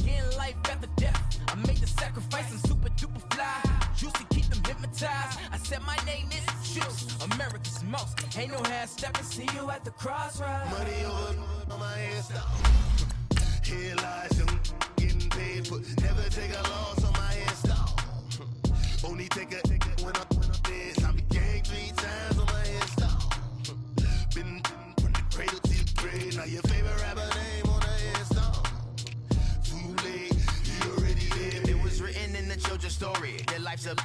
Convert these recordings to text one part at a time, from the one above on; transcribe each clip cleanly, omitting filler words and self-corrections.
again, life after death. I made the sacrifice, I'm super duper fly. Juicy, keep them hypnotized. I said my name is Juice, America's most. Ain't no half stepping, see you at the crossroads. Money over on my head, stop. Here lies young, getting paid for. Never take a loss on my head, stop. Only take a when I'm dead. I be gang 3 times on my head, stop. Been from the cradle to the grave. Now your favorite rapper name on the head, stop. Too late, you already dead. It was written in the children's story. Their life's a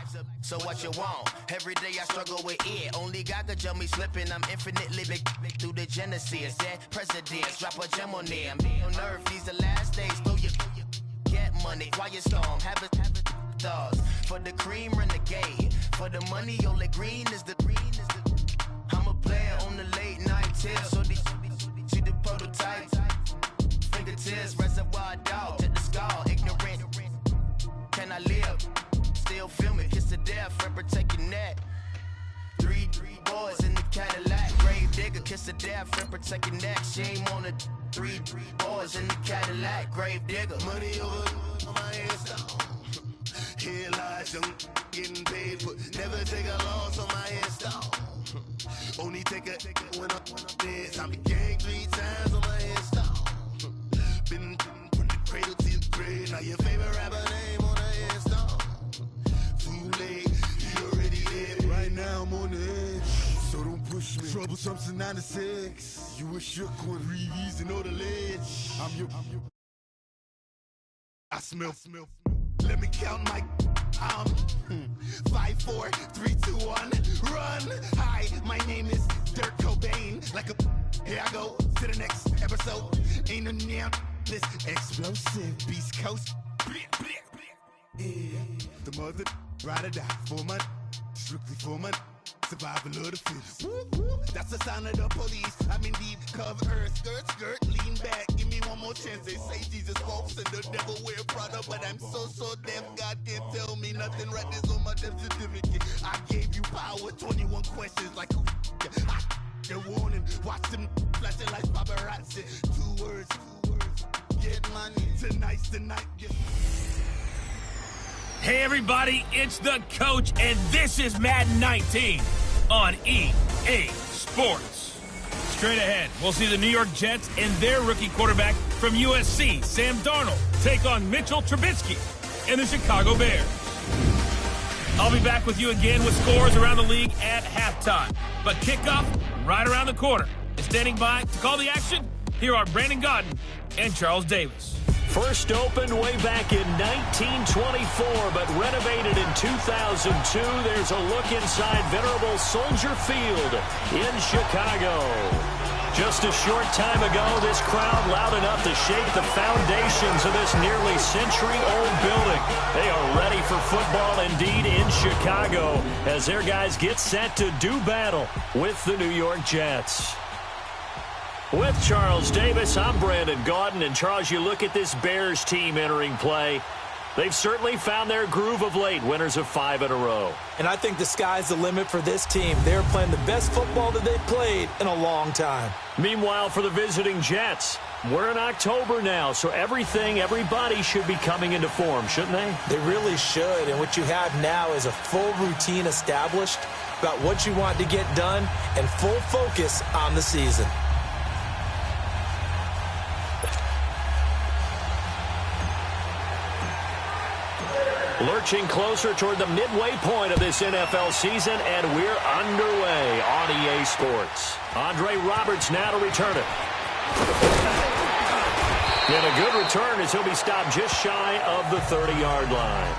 so what you want? Every day I struggle with it. Only God could jump me slipping. I'm infinitely big through the Genesis. That presidents drop a gem on them. On earth, these the last days. Throw your get money. Quiet storm. Have it thoughts. For the cream, renegade. For the money, only green is the. I'm a player on the late night tip. So these see the prototype. Fingertips, reservoir dog. To the skull. Ignorant. Can I live? Still feel me, kiss to death, and protect your neck. Three boys in the Cadillac, grave digger, kiss to death, and protect your neck. Shame on the three boys in the Cadillac, grave digger. Money over on my head, stop. Here lies young, getting paid for. Never take a loss on my head, stop. Only take a when I'm dead. I be gang 3 times on my head, stop. Been from the cradle to the grave. Now your favorite rapper name on the head, stop. Too late, you already dead. Right now I'm on the edge, so don't push me. Troublesome since 96. You a shook one, Reeves and all the ledge. I'm your. I smell. Let me count my. 5, 4, 3, 2, 1. Run. Hi, my name is Dirk Cobain. Like a. Here I go to the next episode. Ain't no damn this explosive Beast Coast. Yeah. The mother ride or die for my strictly for my survival of the fittest. That's the sign of the police. I'm in deep cover earth, skirt, lean back. Give me one more chance. They say Jesus walks and the devil wear Prada, but I'm so deaf. God can't tell me nothing. Right this on my death certificate. I gave you power. 21 questions like who? The warning. Watch them flashing like paparazzi. 2 words. Get money. Tonight's the night. Hey everybody, it's the coach, and this is Madden 19 on EA Sports. Straight ahead, we'll see the New York Jets and their rookie quarterback from USC, Sam Darnold, take on Mitchell Trubisky and the Chicago Bears. I'll be back with you again with scores around the league at halftime. But kickoff right around the corner. And standing by to call the action, here are Brandon Godden and Charles Davis. First opened way back in 1924, but renovated in 2002. There's a look inside venerable Soldier Field in Chicago. Just a short time ago, this crowd loud enough to shake the foundations of this nearly century-old building. They are ready for football indeed in Chicago as their guys get set to do battle with the New York Jets. With Charles Davis, I'm Brandon Gaudin. And Charles, you look at this Bears team entering play. They've certainly found their groove of late, winners of 5 in a row. And I think the sky's the limit for this team. They're playing the best football that they've played in a long time. Meanwhile, for the visiting Jets, we're in October now, so everybody should be coming into form, shouldn't they? They really should. And what you have now is a full routine established about what you want to get done and full focus on the season. Lurching closer toward the midway point of this NFL season, and we're underway on EA Sports. Andre Roberts now to return it. And a good return as he'll be stopped just shy of the 30-yard line.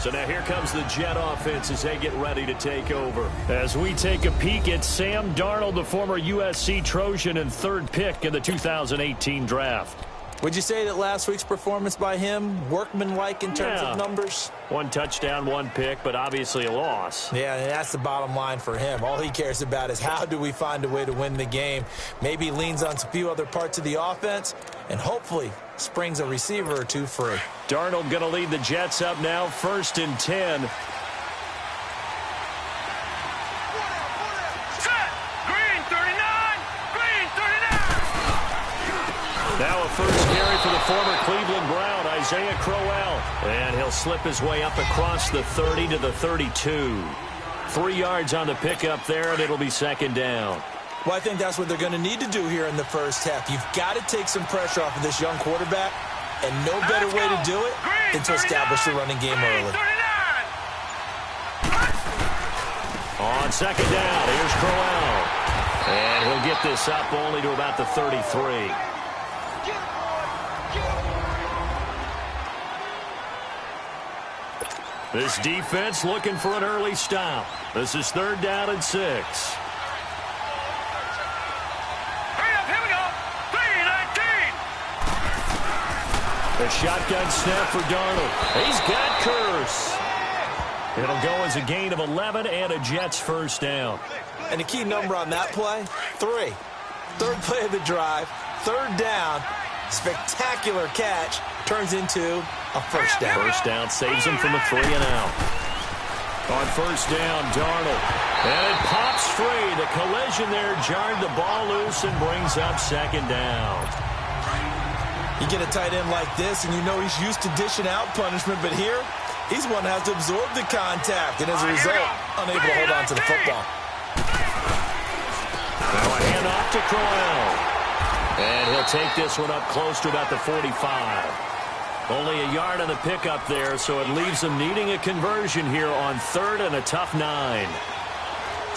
So now here comes the Jet offense as they get ready to take over. As we take a peek at Sam Darnold, the former USC Trojan and 3rd pick in the 2018 draft. Would you say that last week's performance by him, workmanlike in terms of numbers? 1 touchdown, 1 pick, but obviously a loss. Yeah, and that's the bottom line for him. All he cares about is how do we find a way to win the game. Maybe leans on a few other parts of the offense, and hopefully springs a receiver or 2 free. Darnold going to lead the Jets up now, 1st and 10. Now a first carry for the former Cleveland Brown, Isaiah Crowell. And he'll slip his way up across the 30 to the 32. 3 yards on the pickup there, and it'll be second down. Well, I think that's what they're going to need to do here in the first half. You've got to take some pressure off of this young quarterback, and no better way to do it than to establish the running game early. On second down, here's Crowell. And he'll get this up only to about the 33. This defense looking for an early stop. This is 3rd down and 6. Here we go. 3-19. The shotgun snap for Darnold. He's got Curse. It'll go as a gain of 11 and a Jets first down. And the key number on that play, 3. 3rd play of the drive, 3rd down, spectacular catch, turns into a first down. First down saves him from a 3-and-out. On first down, Darnold. And it pops free. The collision there jarred the ball loose and brings up second down. You get a tight end like this, and you know he's used to dishing out punishment, but here, he's one that has to absorb the contact, and as a result, unable to hold on to the football. Now a handoff to Crowell. And he'll take this one up close to about the 45. Only a yard on the pickup there, so it leaves them needing a conversion here on 3rd and a tough 9.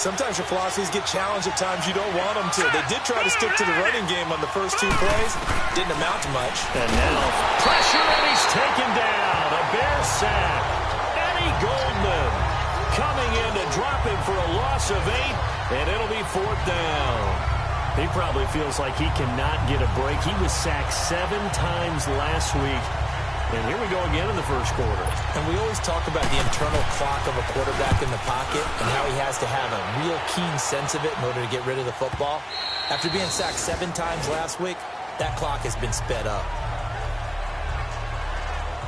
Sometimes your philosophies get challenged at times you don't want them to. They did try to stick to the running game on the first 2 plays. Didn't amount to much. And now pressure, and he's taken down. A Bear sack. Eddie Goldman coming in to drop him for a loss of 8, and it'll be 4th down. He probably feels like he cannot get a break. He was sacked 7 times last week. And here we go again in the first quarter. And we always talk about the internal clock of a quarterback in the pocket and how he has to have a real keen sense of it in order to get rid of the football. After being sacked 7 times last week, that clock has been sped up.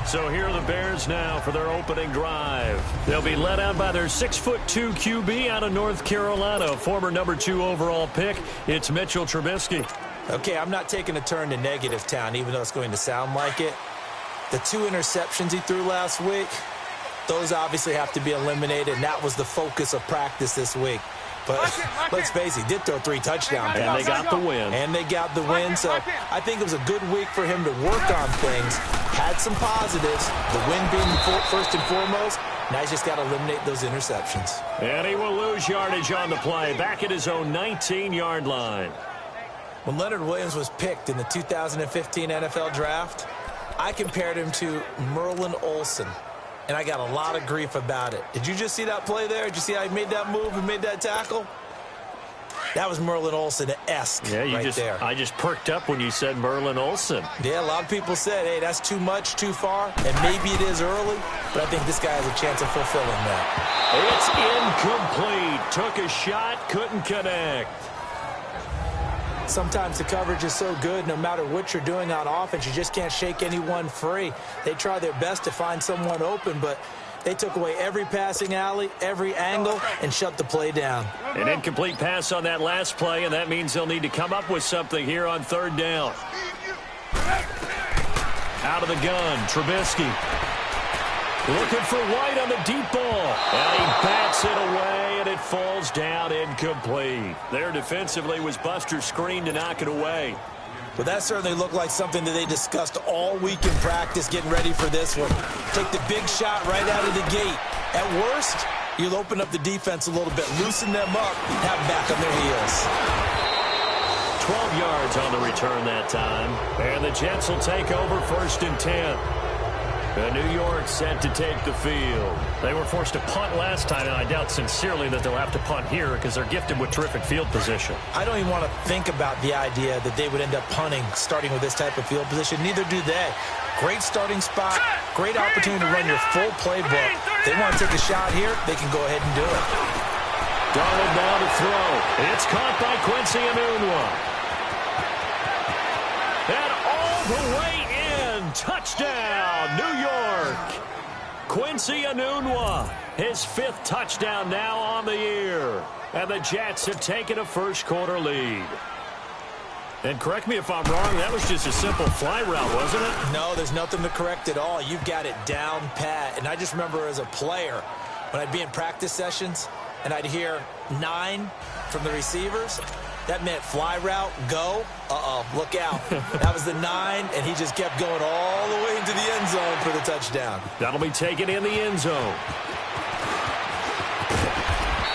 So here are the Bears now for their opening drive. They'll be led out by their 6'2" QB out of North Carolina, former number 2 overall pick. It's Mitchell Trubisky. Okay, I'm not taking a turn to negative town, even though it's going to sound like it. The 2 interceptions he threw last week, those obviously have to be eliminated, and that was the focus of practice this week. But let's face it, he did throw 3 touchdowns. And they got the win. And they got the win, so I think it was a good week for him to work on things. Had some positives, the win being first and foremost. Now he's just got to eliminate those interceptions. And he will lose yardage on the play, back at his own 19-yard line. When Leonard Williams was picked in the 2015 NFL Draft, I compared him to Merlin Olsen, and I got a lot of grief about it. Did you just see that play there? Did you see how he made that move and made that tackle? That was Merlin Olsen-esque right there. I just perked up when you said Merlin Olsen. Yeah, a lot of people said, hey, that's too much, too far, and maybe it is early, but I think this guy has a chance of fulfilling that. It's incomplete. Took a shot, couldn't connect. Sometimes the coverage is so good, no matter what you're doing on offense, you just can't shake anyone free. They try their best to find someone open, but they took away every passing alley, every angle, and shut the play down. An incomplete pass on that last play, and that means they'll need to come up with something here on 3rd down. Out of the gun, Trubisky. Looking for White on the deep ball. And he bats it away, and it falls down incomplete. There defensively was Buster's screen to knock it away. Well, that certainly looked like something that they discussed all week in practice getting ready for this one. Take the big shot right out of the gate. At worst, you'll open up the defense a little bit, loosen them up, have them back on their heels. 12 yards on the return that time. And the Jets will take over 1st and 10. New York set to take the field. They were forced to punt last time, and I doubt sincerely that they'll have to punt here because they're gifted with terrific field position. I don't even want to think about the idea that they would end up punting starting with this type of field position. Neither do they. Great starting spot, great opportunity to run your full playbook. If they want to take a shot here, they can go ahead and do it. Darnold now to throw. It's caught by Quincy Enunwa. And all the way in. Touchdown, New York. Quincy Enunwa, his 5th touchdown now on the year. And the Jets have taken a first quarter lead. And correct me if I'm wrong, that was just a simple fly route, wasn't it? No, there's nothing to correct at all. You've got it down pat. And I just remember as a player, when I'd be in practice sessions and I'd hear 9 from the receivers, that meant fly route, go. Look out. That was the 9, and he just kept going all the way into the end zone for the touchdown. That'll be taken in the end zone.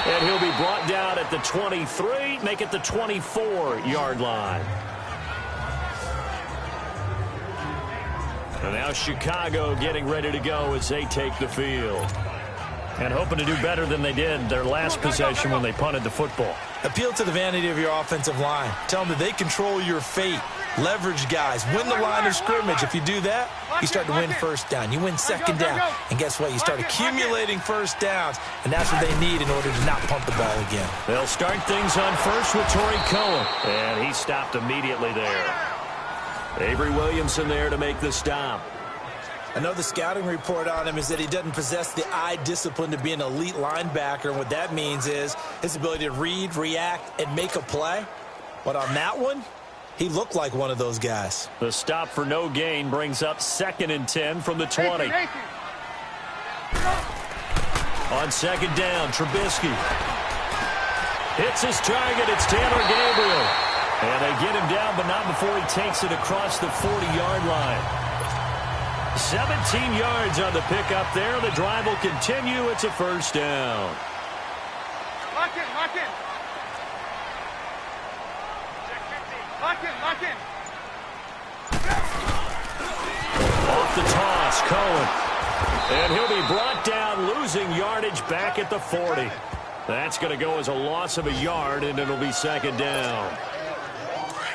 And he'll be brought down at the 23, make it the 24-yard line. And now Chicago getting ready to go as they take the field. And hoping to do better than they did their last possession when they punted the football. Appeal to the vanity of your offensive line. Tell them that they control your fate. Leverage guys. Win the line of scrimmage. If you do that, you start to win first down. You win second down. And guess what? You start accumulating first downs. And that's what they need in order to not punt the ball again. They'll start things on first with Torrey Cohen. And he stopped immediately there. Avery Williamson there to make the stop. I know the scouting report on him is that he doesn't possess the eye discipline to be an elite linebacker. And what that means is his ability to read, react, and make a play. But on that one, he looked like one of those guys. The stop for no gain brings up 2nd and 10 from the 20. On second down, Trubisky hits his target. It's Taylor Gabriel. And they get him down, but not before he takes it across the 40-yard line. 17 yards on the pickup there. The drive will continue. It's a first down. Lock in, lock in. Lock in, lock in. Off the toss, Cohen. And he'll be brought down, losing yardage back at the 40. That's going to go as a loss of a yard, and it'll be second down.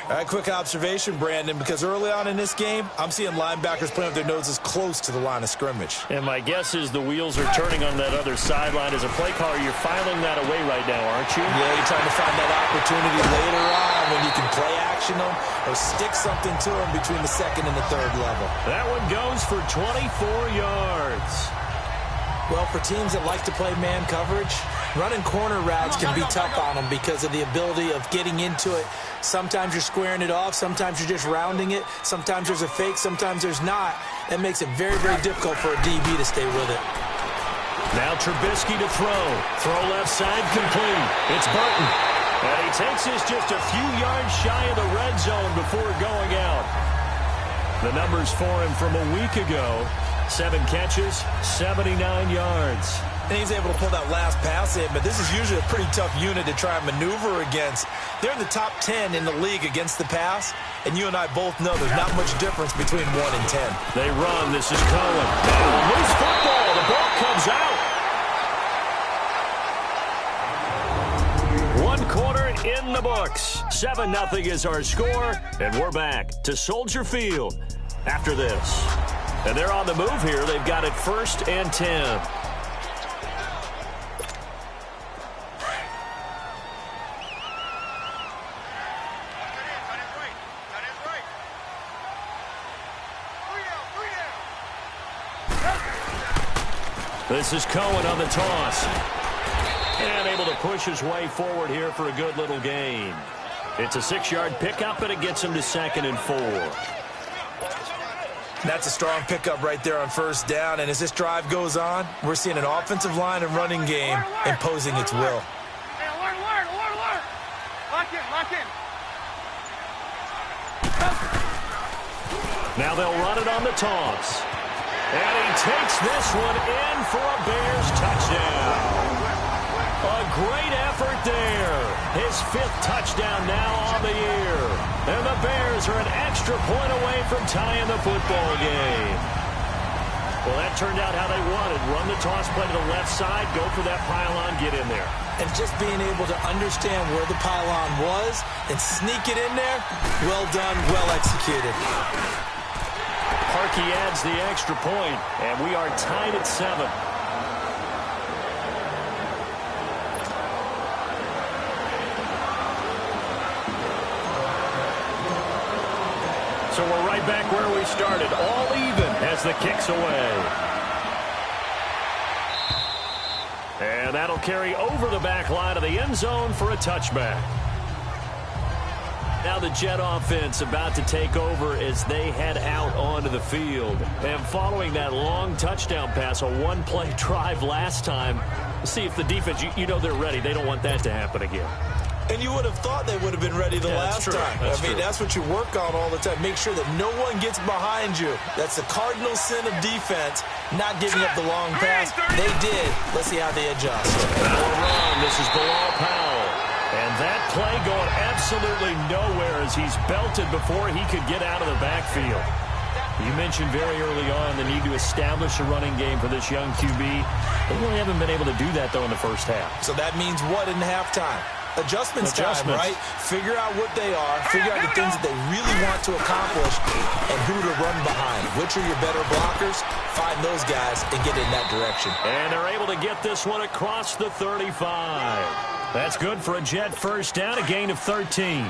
All right, quick observation, Brandon, because early on in this game, I'm seeing linebackers playing with their noses close to the line of scrimmage. And my guess is the wheels are turning on that other sideline. As a play caller, you're filing that away right now, aren't you? Yeah, you're trying to find that opportunity later on when you can play action them or stick something to them between the 2nd and the 3rd level. That one goes for 24 yards. Well, for teams that like to play man coverage, running corner routes can be tough on them because of the ability of getting into it. Sometimes you're squaring it off. Sometimes you're just rounding it. Sometimes there's a fake. Sometimes there's not. That makes it very, very difficult for a DB to stay with it. Now Trubisky to throw. Throw left side complete. It's Burton. And he takes this just a few yards shy of the red zone before going out. The numbers for him from a week ago. 7 catches, 79 yards. And he's able to pull that last pass in, but this is usually a pretty tough unit to try and maneuver against. They're in the top 10 in the league against the pass, and you and I both know there's not much difference between 1 and 10. They run. This is Cohen. And loose football. The ball comes out. 1 quarter in the books. 7-0 is our score, and we're back to Soldier Field after this. And they're on the move here. They've got it 1st and 10. This is Cohen on the toss. And able to push his way forward here for a good little gain. It's a 6-yard pickup, and it gets him to 2nd and 4. That's a strong pickup right there on first down. And as this drive goes on, we're seeing an offensive line and running game imposing its will. Hey, alert. Lock in. Now they'll run it on the toss. And he takes this one in for a Bears touchdown. A great effort there. His 5th touchdown now on the year. And the Bears are an extra point away from tying the football game. Well, that turned out how they wanted. Run the toss play to the left side, go for that pylon, get in there. And just being able to understand where the pylon was and sneak it in there, well done, well executed. Harkey adds the extra point, and we are tied at 7. So we're right back where we started, all even as the kick's away. And that'll carry over the back line of the end zone for a touchback. Now the Jet offense about to take over as they head out onto the field. And following that long touchdown pass, a one-play drive last time, see if the defense, you know they're ready. They don't want that to happen again. And you would have thought they would have been ready the last time. That's what you work on all the time. Make sure that no one gets behind you. That's the cardinal sin of defense, not giving up the long pass. They did. Let's see how they adjust. Foul run. This is Bilal Powell. And that play going absolutely nowhere as he's belted before he could get out of the backfield. You mentioned very early on the need to establish a running game for this young QB. They really haven't been able to do that, though, in the first half. So that means what in halftime? Adjustments time, right? Figure out what they are, figure out the things that they really want to accomplish, and who to run behind. Which are your better blockers? Find those guys and get in that direction. And they're able to get this one across the 35. That's good for a Jet first down, a gain of 13.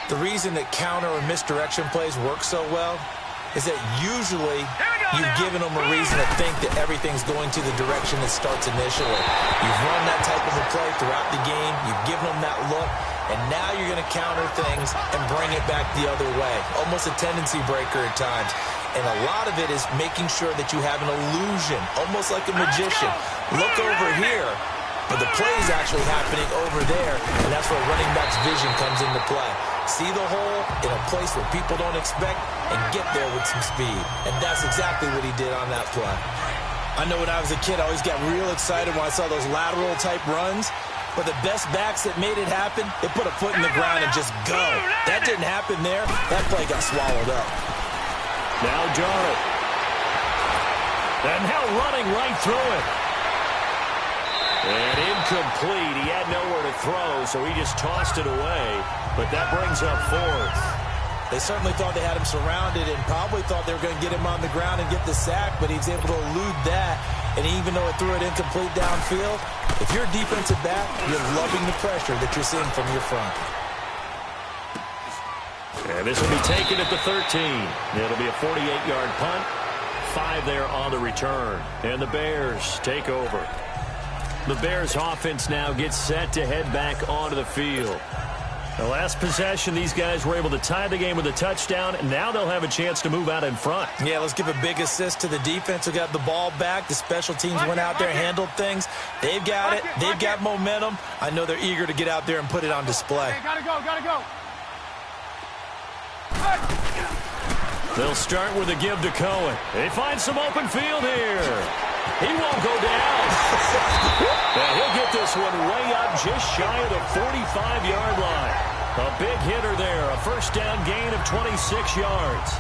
The reason that counter or misdirection plays work so well is that usually you've given them a reason to think that everything's going to the direction it starts initially. You've run that type of a play throughout the game. You've given them that look. And now you're going to counter things and bring it back the other way. Almost a tendency breaker at times. And a lot of it is making sure that you have an illusion, almost like a magician. Look over here, but the play is actually happening over there. And that's where running back's vision comes into play. See the hole in a place where people don't expect and get there with some speed. And that's exactly what he did on that play. I know when I was a kid, I always got real excited when I saw those lateral-type runs. But the best backs that made it happen, they put a foot in the ground and just go. That didn't happen there. That play got swallowed up. Now Darnold. And now running right through it. And incomplete. He had nowhere to throw, so he just tossed it away. But that brings up fourth. They certainly thought they had him surrounded and probably thought they were going to get him on the ground and get the sack, but he was able to elude that. And even though it threw it incomplete downfield, if you're a defensive back, you're loving the pressure that you're seeing from your front. And this will be taken at the 13. It'll be a 48-yard punt. 5 there on the return. And the Bears take over. The Bears offense now gets set to head back onto the field. The last possession, these guys were able to tie the game with a touchdown, and now they'll have a chance to move out in front. Yeah, let's give a big assist to the defense who got the ball back. The special teams went out there, handled things. They've got it. They've got momentum. I know they're eager to get out there and put it on display. Okay, gotta go, gotta go. They'll start with a give to Cohen. They find some open field here. He won't go down. And he'll get this one way up just shy of the 45-yard line. A big hitter there. A first down gain of 26 yards.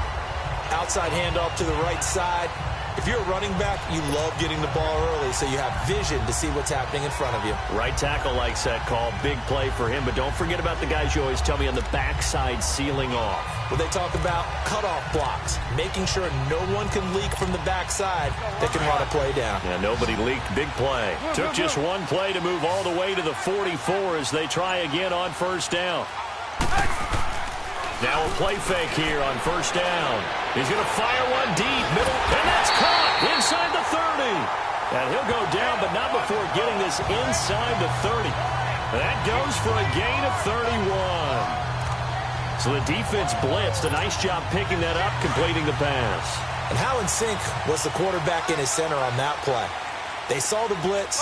Outside handoff to the right side. If you're a running back, you love getting the ball early so you have vision to see what's happening in front of you. Right tackle likes that call. Big play for him. But don't forget about the guys you always tell me on the backside sealing off. Well, they talk about cutoff blocks, making sure no one can leak from the backside that can run a play down. Yeah, nobody leaked. Big play. Took just one play to move all the way to the 44 as they try again on first down. Now a play fake here on first down. He's going to fire one deep, middle, and that's caught inside the 30. And he'll go down, but not before getting this inside the 30. That goes for a gain of 31. So the defense blitzed. A nice job picking that up, completing the pass. And how in sync was the quarterback in his center on that play? They saw the blitz,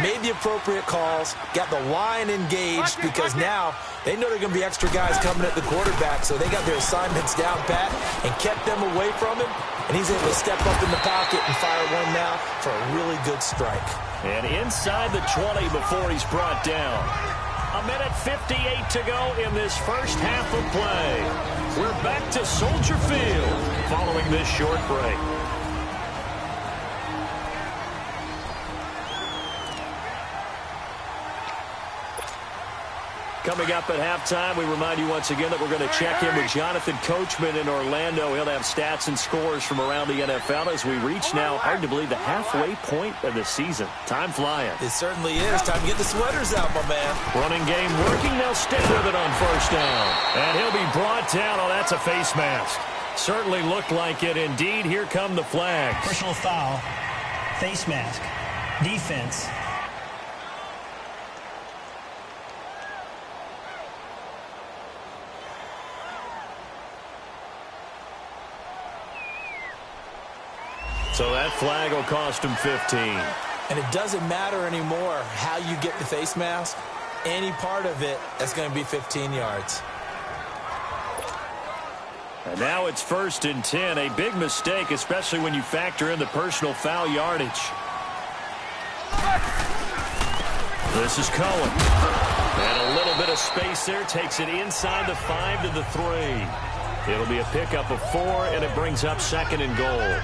made the appropriate calls, got the line engaged because now they know there are going to be extra guys coming at the quarterback, so they got their assignments down pat and kept them away from him, and he's able to step up in the pocket and fire one now for a really good strike. And inside the 20 before he's brought down. A minute 58 to go in this first half of play. We're back to Soldier Field following this short break. Coming up at halftime, we remind you once again that we're going to check in with Jonathan Coachman in Orlando. He'll have stats and scores from around the NFL as we reach now, hard to believe, the halfway point of the season. Time flying. It certainly is. Time to get the sweaters out, my man. Running game working. They'll stick with it on first down. And he'll be brought down. Oh, that's a face mask. Certainly looked like it. Indeed, here come the flags. Personal foul, face mask, defense. So that flag will cost him 15. And it doesn't matter anymore how you get the face mask. Any part of it, that's going to be 15 yards. And now it's 1st and 10. A big mistake, especially when you factor in the personal foul yardage. This is Cohen. And a little bit of space there. Takes it inside the 5 to the 3. It'll be a pickup of 4, and it brings up 2nd and goal.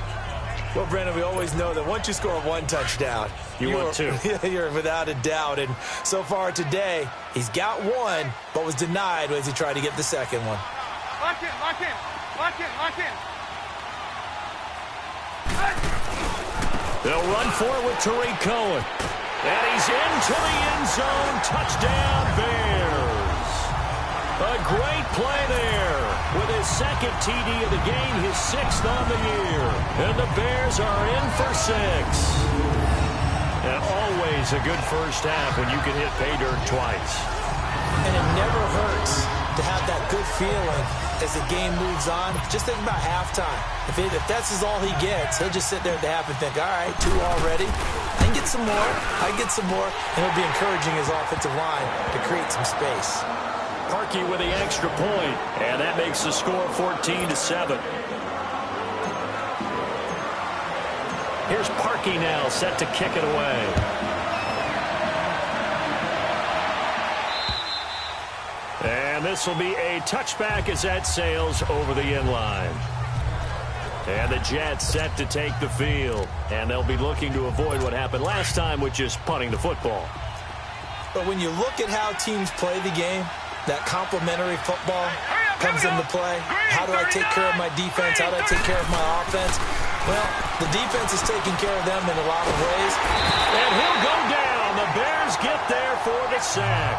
Well, Brandon, we always know that once you score 1 touchdown, want 2. You're without a doubt. And so far today, he's got 1, but was denied as he tried to get the 2nd one. Lock in, lock in, lock in, lock in. They'll run for it with Tariq Cohen. And he's into the end zone. Touchdown, Bears. A great play there. With his 2nd TD of the game, his 6th on the year. And the Bears are in for 6. And always a good first half when you can hit pay dirt twice. And it never hurts to have that good feeling as the game moves on. Just think about halftime. If that's all he gets, he'll just sit there at the half and think, all right, 2 already. I can get some more. I can get some more. And he'll be encouraging his offensive line to create some space. Parkey with the extra point, and that makes the score 14-7. Here's Parkey now, set to kick it away. And this will be a touchback as that sails over the end line. And the Jets set to take the field, and they'll be looking to avoid what happened last time, which is punting the football. But when you look at how teams play the game, that complementary football comes into play. How do I take care of my defense? How do I take care of my offense? Well, the defense is taking care of them in a lot of ways. And he'll go down. The Bears get there for the sack.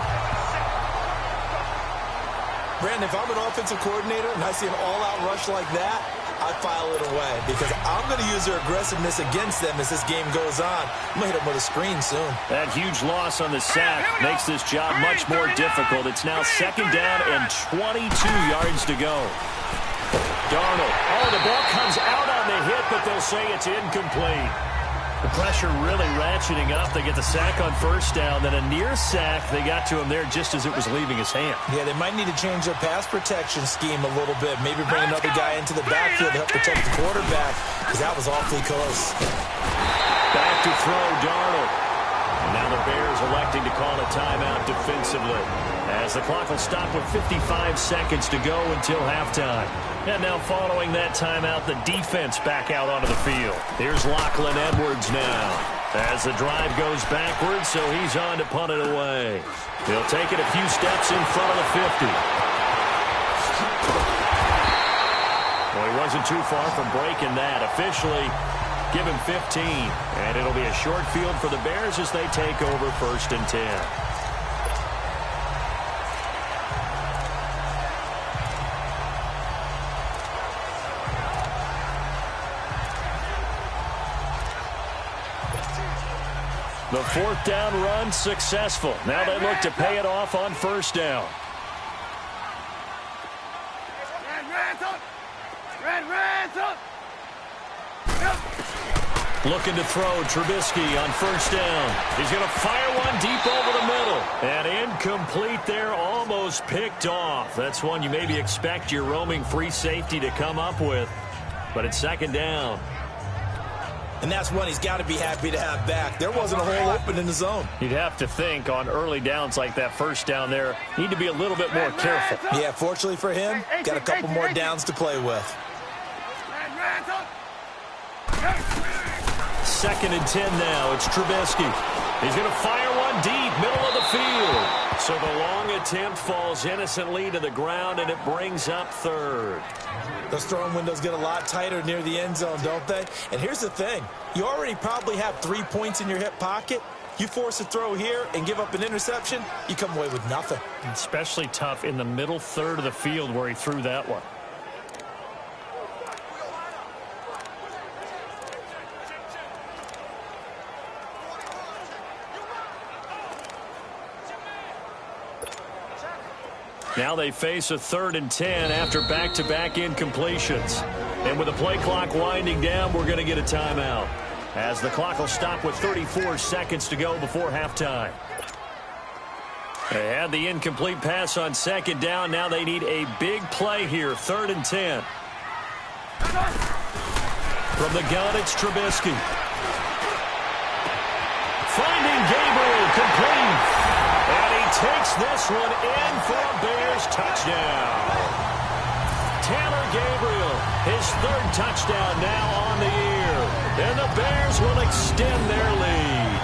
Brandon, if I'm an offensive coordinator and I see an all-out rush like that, I file it away because I'm going to use their aggressiveness against them as this game goes on. I'm going to hit them with a screen soon. That huge loss on the sack makes this job much more difficult. It's now 2nd down and 22 yards to go. Darnold. Oh, the ball comes out on the hit, but they'll say it's incomplete. The pressure really ratcheting up. They get the sack on 1st down, then a near sack. They got to him there just as it was leaving his hand. Yeah, they might need to change their pass protection scheme a little bit. Maybe bring another guy into the backfield to help protect the quarterback, because that was awfully close. Back to throw, Darnold. And now the Bears electing to call a timeout defensively, as the clock will stop with 55 seconds to go until halftime. And now following that timeout, the defense back out onto the field. Here's Lachlan Edwards now, as the drive goes backwards, so he's on to punt it away. He'll take it a few steps in front of the 50. Well, he wasn't too far from breaking that. Officially, give him 15. And it'll be a short field for the Bears as they take over 1st and 10. The 4th down run successful. Now they look to pay it off on 1st down. Looking to throw, Trubisky on 1st down. He's going to fire one deep over the middle. And incomplete there, almost picked off. That's one you maybe expect your roaming free safety to come up with. But it's 2nd down. And that's one he's got to be happy to have back. There wasn't a hole open in the zone. You'd have to think on early downs like that 1st down there, need to be a little bit more careful. Yeah, fortunately for him, got a couple more downs to play with. 2nd and 10 now. It's Trubisky. He's going to fire one deep, middle of the field. So the long attempt falls innocently to the ground, and it brings up 3rd. Those throwing windows get a lot tighter near the end zone, don't they? And here's the thing. You already probably have 3 points in your hip pocket. You force a throw here and give up an interception, you come away with nothing. Especially tough in the middle 3rd of the field where he threw that one. Now they face a 3rd and 10 after back-to-back incompletions. And with the play clock winding down, we're going to get a timeout, as the clock will stop with 34 seconds to go before halftime. They had the incomplete pass on second down. Now they need a big play here, 3rd and 10. From the gun, it's Trubisky. Finding Gabriel, complete. And he takes this one in for a Bears touchdown. Taylor Gabriel, his 3rd touchdown now on the year. And the Bears will extend their lead.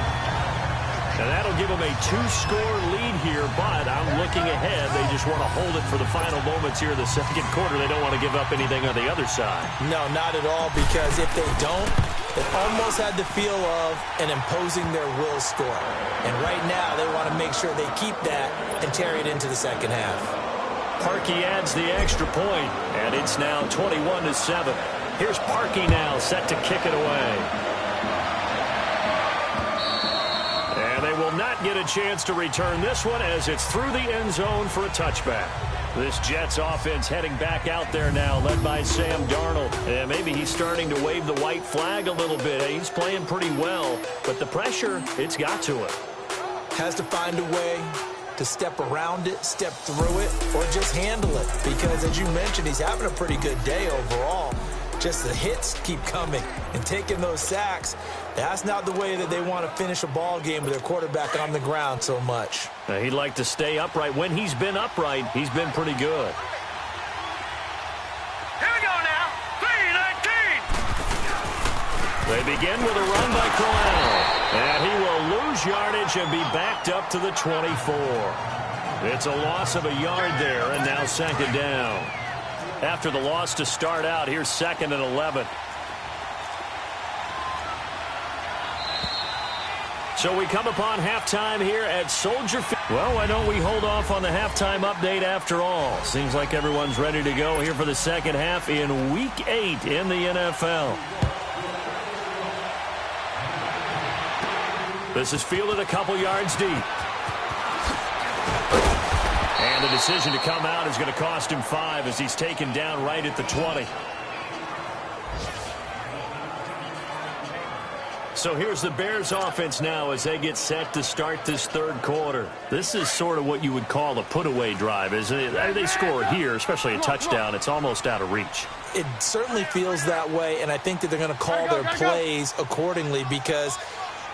And that'll give them a 2-score lead here, but I'm looking ahead. They just want to hold it for the final moments here in the second quarter. They don't want to give up anything on the other side. No, not at all, because if they don't, it almost had the feel of an imposing their will score. And right now, they want to make sure they keep that and carry it into the second half. Parkey adds the extra point, and it's now 21-7. Here's Parkey now, set to kick it away. And they will not get a chance to return this one, as it's through the end zone for a touchback. This Jets offense heading back out there now, led by Sam Darnold. And maybe he's starting to wave the white flag a little bit. He's playing pretty well, but the pressure, it's got to him. Has to find a way to step around it, step through it, or just handle it. Because, as you mentioned, he's having a pretty good day overall. Just the hits keep coming and taking those sacks. That's not the way that they want to finish a ball game with their quarterback on the ground so much. Now, he'd like to stay upright. When he's been upright, he's been pretty good. Here we go now. 3-19. They begin with a run by Corral. And he will lose yardage and be backed up to the 24. It's a loss of a yard there, and now second down. After the loss to start out, here's 2nd and 11. So we come upon halftime here at Soldier Field. Well, why don't we hold off on the halftime update after all? Seems like everyone's ready to go here for the second half in Week 8 in the NFL. This is fielded a couple yards deep. And the decision to come out is going to cost him 5 as he's taken down right at the 20. So here's the Bears offense now as they get set to start this third quarter. This is sort of what you would call a put-away drive, isn't it? They score here, especially a touchdown. It's almost out of reach. It certainly feels that way, and I think that they're going to call their plays accordingly, because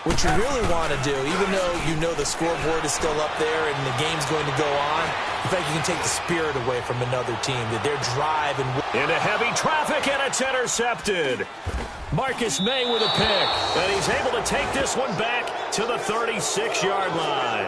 what you really want to do, even though you know the scoreboard is still up there and the game's going to go on, in fact, you can take the spirit away from another team, that their drive and into heavy traffic, and it's intercepted. Marcus May with a pick, and he's able to take this one back to the 36-yard line.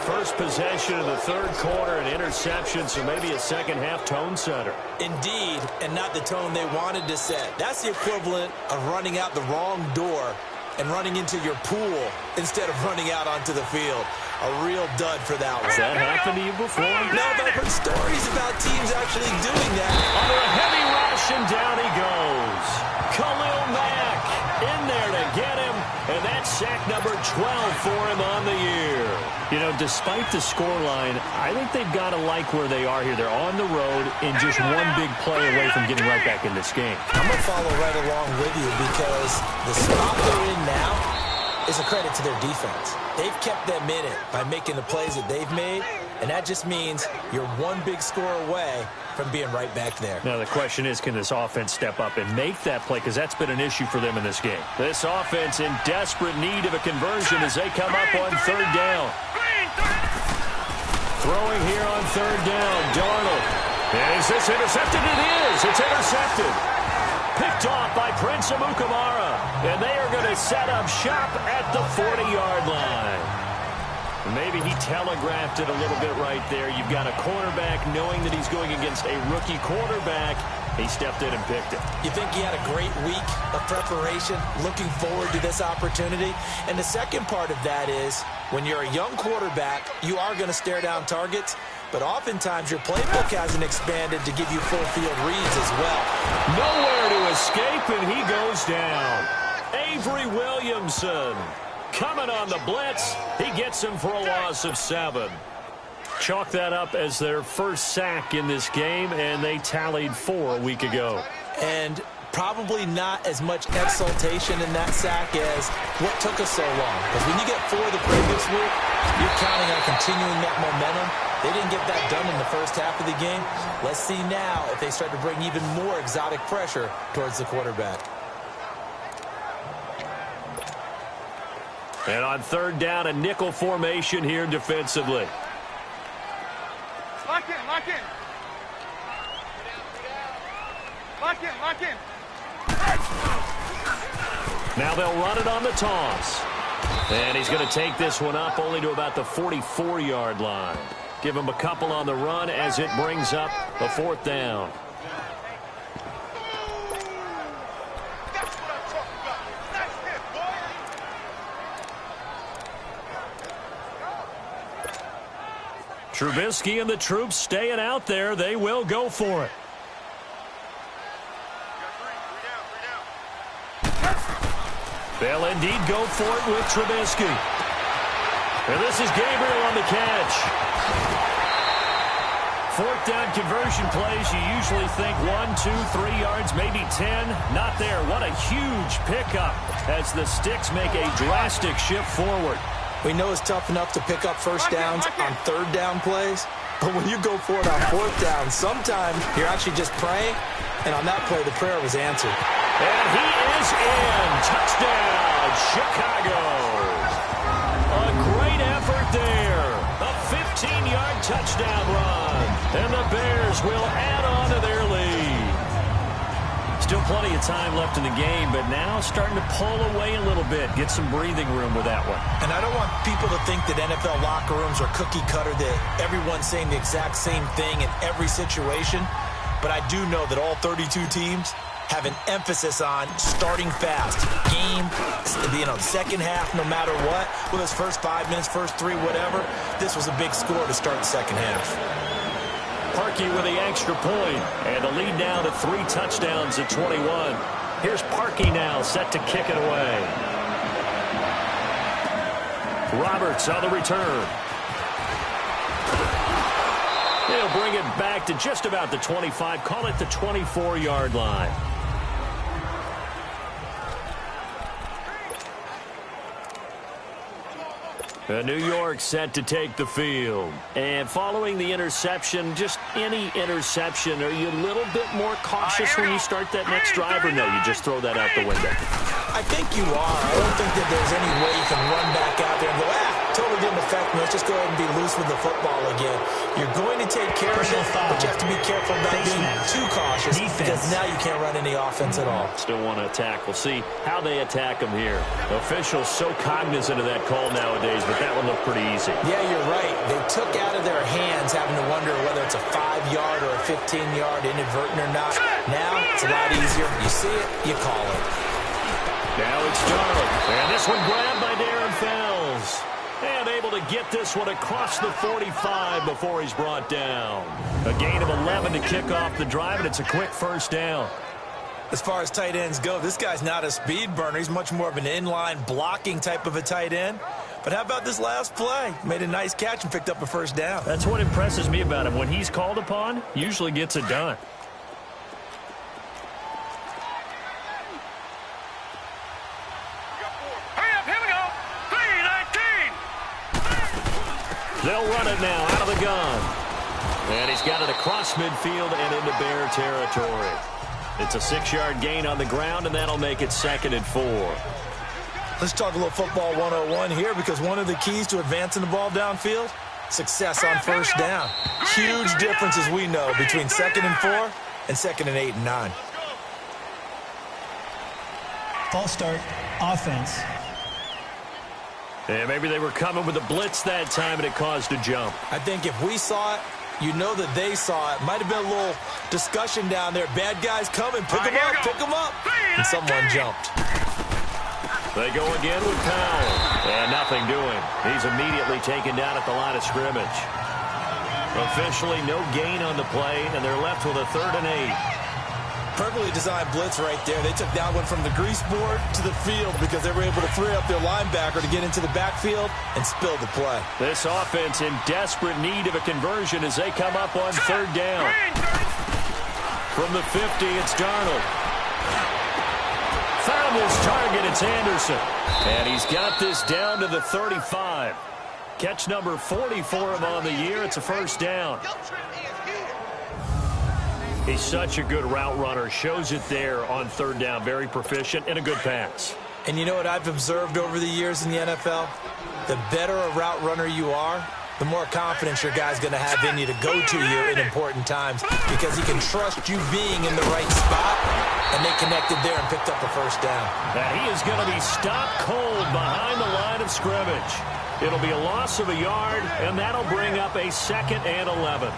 First possession of the third quarter, an interception, so maybe a second-half tone setter. Indeed, and not the tone they wanted to set. That's the equivalent of running out the wrong door and running into your pool instead of running out onto the field. A real dud for that one. Has that happened to you before? No, but I've heard stories about teams actually doing that. Under a heavy rush, and down he goes. Khalil Mack in there to get him, and that's sack number 12 for him on the year. You know, despite the scoreline, I think they've got to like where they are here. They're on the road and just one big play away from getting right back in this game. I'm going to follow right along with you, because the spot they're in now is a credit to their defense. They've kept them in it by making the plays that they've made, and that just means you're one big score away from being right back there. Now the question is, can this offense step up and make that play, because that's been an issue for them in this game. This offense in desperate need of a conversion as they come up on third down. Throwing here on third down, Darnold. And is this intercepted? It is. It's intercepted. Picked off by Prince Amukamara. And they are going to set up shop at the 40-yard line. Maybe he telegraphed it a little bit right there. You've got a cornerback knowing that he's going against a rookie quarterback. He stepped in and picked it. You think he had a great week of preparation, looking forward to this opportunity? And the second part of that is, when you're a young quarterback, you are going to stare down targets, but oftentimes your playbook hasn't expanded to give you full field reads as well. Nowhere to escape, and he goes down. Avery Williamson coming on the blitz. He gets him for a loss of 7. Chalk that up as their first sack in this game, and they tallied 4 a week ago. and probably not as much exultation in that sack as what took us so long. Because when you get 4 the previous week, you're counting on continuing that momentum. They didn't get that done in the first half of the game. Let's see now if they start to bring even more exotic pressure towards the quarterback. And on 3rd down, a nickel formation here defensively. Lock in, lock in. Lock in, lock in. Now they'll run it on the toss. And he's going to take this one up only to about the 44-yard line. Give him a couple on the run as it brings up a 4th down. Trubisky and the troops staying out there. They will go for it. They'll indeed go for it with Trubisky. And this is Gabriel on the catch. 4th down conversion plays, you usually think 1, 2, 3 yards, maybe 10. Not there. What a huge pickup as the Sticks make a drastic shift forward. We know it's tough enough to pick up first downs on 3rd down plays, but when you go for it on 4th down, sometimes you're actually just praying, and on that play, the prayer was answered. And he is in. Touchdown, Chicago. A great effort there. A 15-yard touchdown run. And the Bears will add on to their lead. Still plenty of time left in the game, but now starting to pull away a little bit. Get some breathing room with that one. And I don't want people to think that NFL locker rooms are cookie cutter, that everyone's saying the exact same thing in every situation. But I do know that all 32 teams have an emphasis on starting fast. Game, second half, no matter what. Whether it's first 5 minutes, first 3, whatever. This was a big score to start the second half. Parkey with the extra point, and the lead now to 3 touchdowns at 21. Here's Parkey now, set to kick it away. Roberts on the return. They'll bring it back to just about the 25, call it the 24-yard line. New York set to take the field. And following the interception, just any interception, are you a little bit more cautious when you start that next drive, or no, you just throw that out the window? I think you are. I don't think that there's any way you can run back out there and go, totally didn't affect me. Let's just go ahead and be loose with the football again. You're going to take care of it, but you have to be careful about being too cautious because now you can't run any offense at all. Still want to attack. We'll see how they attack them here. Officials so cognizant of that call nowadays, but that one looked pretty easy. Yeah, you're right. They took out of their hands having to wonder whether it's a 5-yard or a 15-yard inadvertent or not. Now it's a lot easier. You see it, you call it. Now it's Darnold. And this one grabbed by Darren Fells. And able to get this one across the 45 before he's brought down. A gain of 11 to kick off the drive, and it's a quick first down. As far as tight ends go, this guy's not a speed burner. He's much more of an inline blocking type of a tight end. But how about this last play? Made a nice catch and picked up a first down. That's what impresses me about him. When he's called upon, usually gets it done. They'll run it now out of the gun. And he's got it across midfield and into Bear territory. It's a 6-yard gain on the ground, and that'll make it 2nd and 4. Let's talk a little football 101 here, because one of the keys to advancing the ball downfield, success on first down. Huge difference, as we know, between 2nd and 4 and 2nd and 8 and 9. False start, offense. And maybe they were coming with a blitz that time, and it caused a jump. I think if we saw it, you know that they saw it. Might have been a little discussion down there. Bad guys coming. Pick them up. And someone jumped. They go again with Powell. And nothing doing. He's immediately taken down at the line of scrimmage. Officially no gain on the play, and they're left with a 3rd and 8. Perfectly designed blitz right there. They took that one from the grease board to the field because they were able to free up their linebacker to get into the backfield and spill the play. This offense in desperate need of a conversion as they come up on 3rd down. From the 50, it's Darnold. Found his target, it's Anderson. And he's got this down to the 35. Catch number 40 for him on the year. It's a first down. He's such a good route runner. Shows it there on third down. Very proficient and a good pass. And you know what I've observed over the years in the NFL? The better a route runner you are, the more confidence your guy's going to have in you to go to you in important times because he can trust you being in the right spot, and they connected there and picked up a first down. And he is going to be stopped cold behind the line of scrimmage. It'll be a loss of a yard, and that'll bring up a 2nd and 11.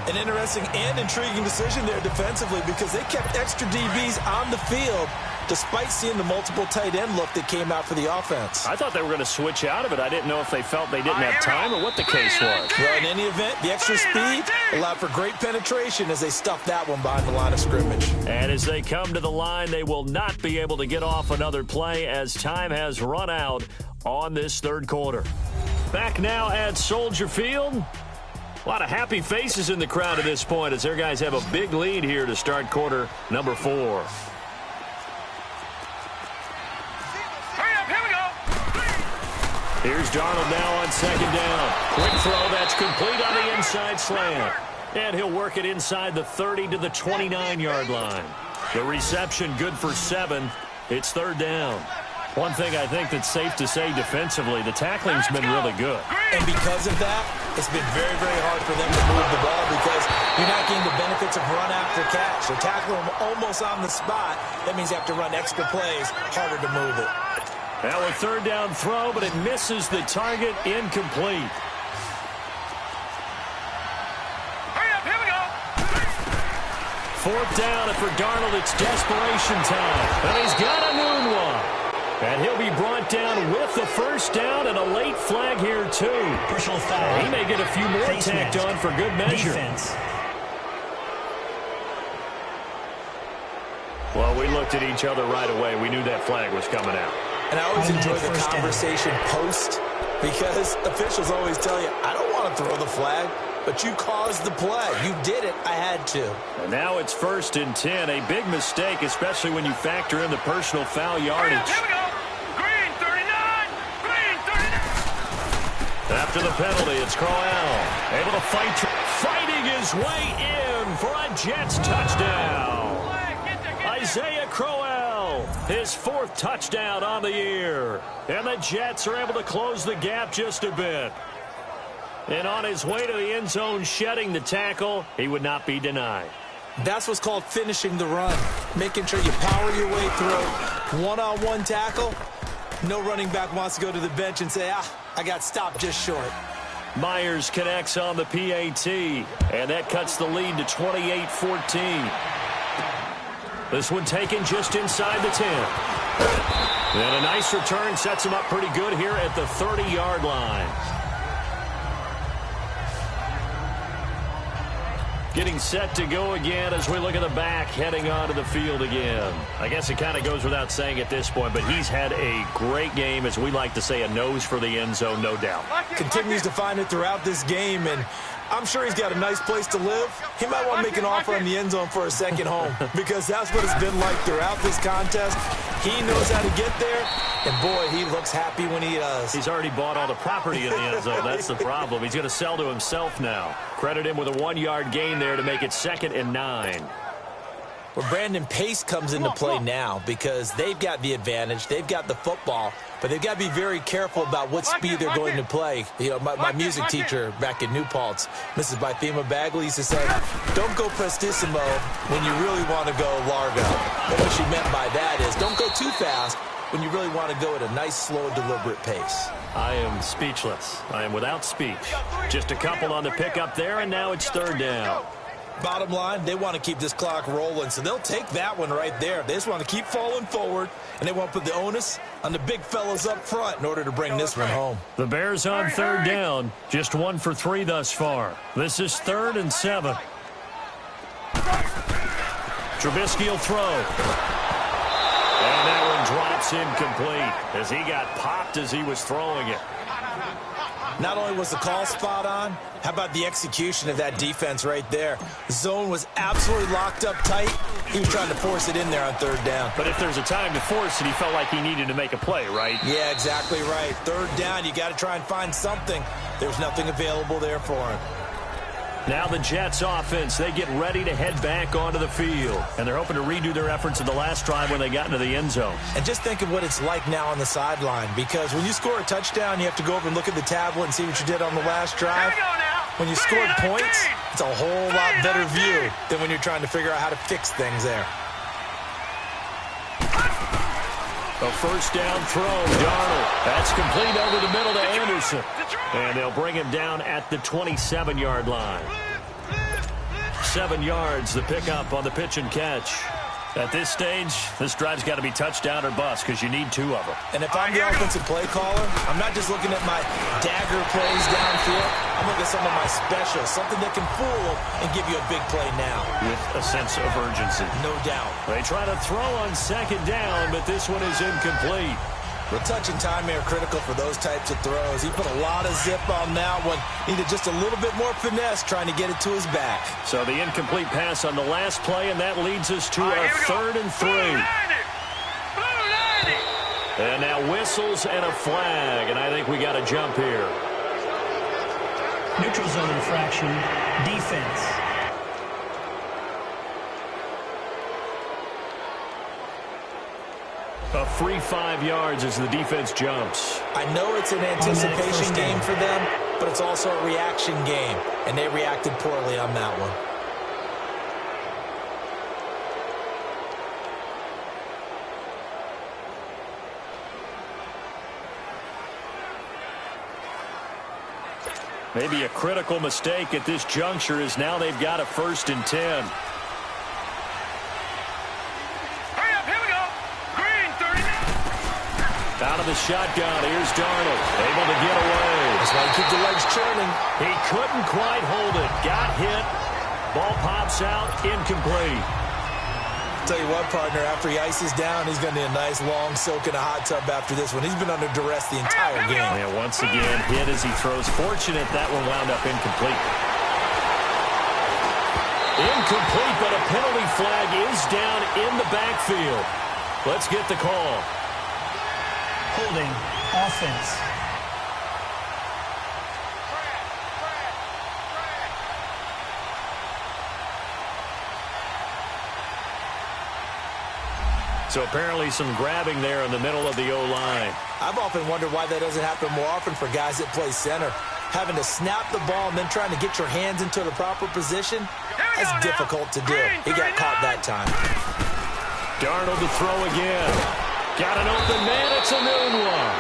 An interesting and intriguing decision there defensively because they kept extra DBs on the field despite seeing the multiple tight end look that came out for the offense. I thought they were going to switch out of it. I didn't know if they felt they didn't have time or what the case was. Well, in any event, the extra speed allowed for great penetration as they stuffed that one behind the line of scrimmage. And as they come to the line, they will not be able to get off another play as time has run out on this third quarter. Back now at Soldier Field. A lot of happy faces in the crowd at this point as their guys have a big lead here to start quarter number 4. Hurry up, here we go. Here's Darnold now on 2nd down. Quick throw, that's complete on the inside slant. And he'll work it inside the 30 to the 29-yard line. The reception good for 7. It's 3rd down. One thing I think that's safe to say defensively, the tackling's been really good. And because of that, it's been very, very hard for them to move the ball because you're not getting the benefits of run after catch. They're tackling them almost on the spot. That means you have to run extra plays, harder to move it. Now a 3rd down throw, but it misses the target, incomplete. Hurry up, here we go. 4th down, and for Darnold, it's desperation time. And he's got a noon one. And he'll be brought down with the first down and a late flag here, too. Personal foul. He may get a few more tacked on for good measure. Defense. Well, we looked at each other right away. We knew that flag was coming out. And I always enjoy the First down. conversation post because officials always tell you, I don't want to throw the flag, but you caused the play. You did it. I had to. And now it's 1st and 10. A big mistake, especially when you factor in the personal foul yardage. Here we go. Green 39. Green 39. After the penalty, it's Crowell. Able to fighting his way in for a Jets touchdown. Isaiah Crowell, his 4th touchdown on the year. And the Jets are able to close the gap just a bit. And on his way to the end zone, shedding the tackle, he would not be denied. That's what's called finishing the run. Making sure you power your way through. One-on-one tackle. No running back wants to go to the bench and say, I got stopped just short. Myers connects on the PAT, and that cuts the lead to 28-14. This one taken just inside the 10. And a nice return sets him up pretty good here at the 30-yard line. Getting set to go again as we look at the back heading onto the field again. I guess it kind of goes without saying at this point, but he's had a great game, as we like to say, a nose for the end zone, no doubt. Continues to find it throughout this game, and I'm sure he's got a nice place to live. He might want to make an offer on the end zone for a second home because that's what it's been like throughout this contest. He knows how to get there, and boy, he looks happy when he does. He's already bought all the property in the end zone. That's the problem. He's going to sell to himself now. Credit him with a 1-yard gain there to make it 2nd and 9. Well, Brandon, pace comes into play now because they've got the advantage. They've got the football, but they've got to be very careful about what speed they're going to play. You know, my music teacher back in New Paltz, Mrs. Bythema Bagley, used to say, don't go prestissimo when you really want to go largo. And what she meant by that is don't go too fast when you really want to go at a nice, slow, deliberate pace. I am speechless. I am without speech. Just a couple on the pickup there, and now it's 3rd down. Bottom line, they want to keep this clock rolling, so they'll take that one right there. They just want to keep falling forward, and they want to put the onus on the big fellas up front in order to bring this one home. The Bears on 3rd down, just 1 for 3 thus far. This is 3rd and 7. Trubisky will throw. And that one drops incomplete as he got popped as he was throwing it. Not only was the call spot on, how about the execution of that defense right there? The zone was absolutely locked up tight. He was trying to force it in there on third down. But if there's a time to force it, he felt like he needed to make a play, right? Yeah, exactly right. Third down, you got to try and find something. There's nothing available there for him. Now the Jets offense, they get ready to head back onto the field. And they're hoping to redo their efforts in the last drive when they got into the end zone. And just think of what it's like now on the sideline, because when you score a touchdown, you have to go over and look at the tablet and see what you did on the last drive. When you scored points, it's a whole lot better view than when you're trying to figure out how to fix things there. A first down throw, Darnold. That's complete over the middle to Anderson. And they'll bring him down at the 27-yard line. 7 yards, the pickup on the pitch and catch. At this stage, this drive's got to be touchdown or bust because you need 2 of them. And if I'm the offensive play caller, I'm not just looking at my dagger plays downfield. I'm looking at some of my specials, something that can fool and give you a big play now. With a sense of urgency. No doubt. They try to throw on second down, but this one is incomplete. The touch and time are critical for those types of throws. He put a lot of zip on that one. Needed just a little bit more finesse trying to get it to his back. So the incomplete pass on the last play, and that leads us to our 3rd and 3. And now whistles and a flag, and I think we got a jump here. Neutral zone infraction, defense. A free 5 yards as the defense jumps. I know it's an anticipation game for them, but it's also a reaction game, and they reacted poorly on that one. Maybe a critical mistake at this juncture is now they've got a 1st and 10. Out of the shotgun, here's Darnold, able to get away. That's why you keep the legs churning. He couldn't quite hold it. Got hit. Ball pops out, incomplete. Tell you what, partner, after he ices down, he's going to need a nice long soak in a hot tub after this one. He's been under duress the entire game. Yeah, once again, hit as he throws. Fortunate that one wound up incomplete. Incomplete, but a penalty flag is down in the backfield. Let's get the call. Holding, offense. So apparently some grabbing there in the middle of the O-line. I've often wondered why that doesn't happen more often for guys that play center. Having to snap the ball and then trying to get your hands into the proper position, that's difficult to do. He got caught that time. Darnold to throw again. Got an open man. It's a noon one.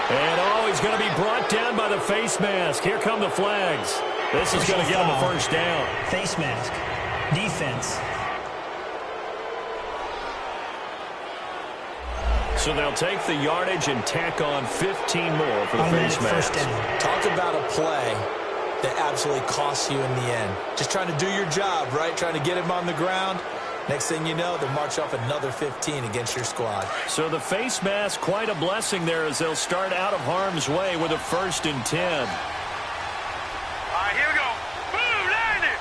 And he's going to be brought down by the face mask. Here come the flags. This is going to get him a first down. Face mask. Defense. So they'll take the yardage and tack on 15 more for the face mask. Talk about a play that absolutely costs you in the end. Just trying to do your job, right? Trying to get him on the ground. Next thing you know, they'll march off another 15 against your squad. So the face mask, quite a blessing there as they'll start out of harm's way with a 1st and 10. All right, here we go. Boom, land it.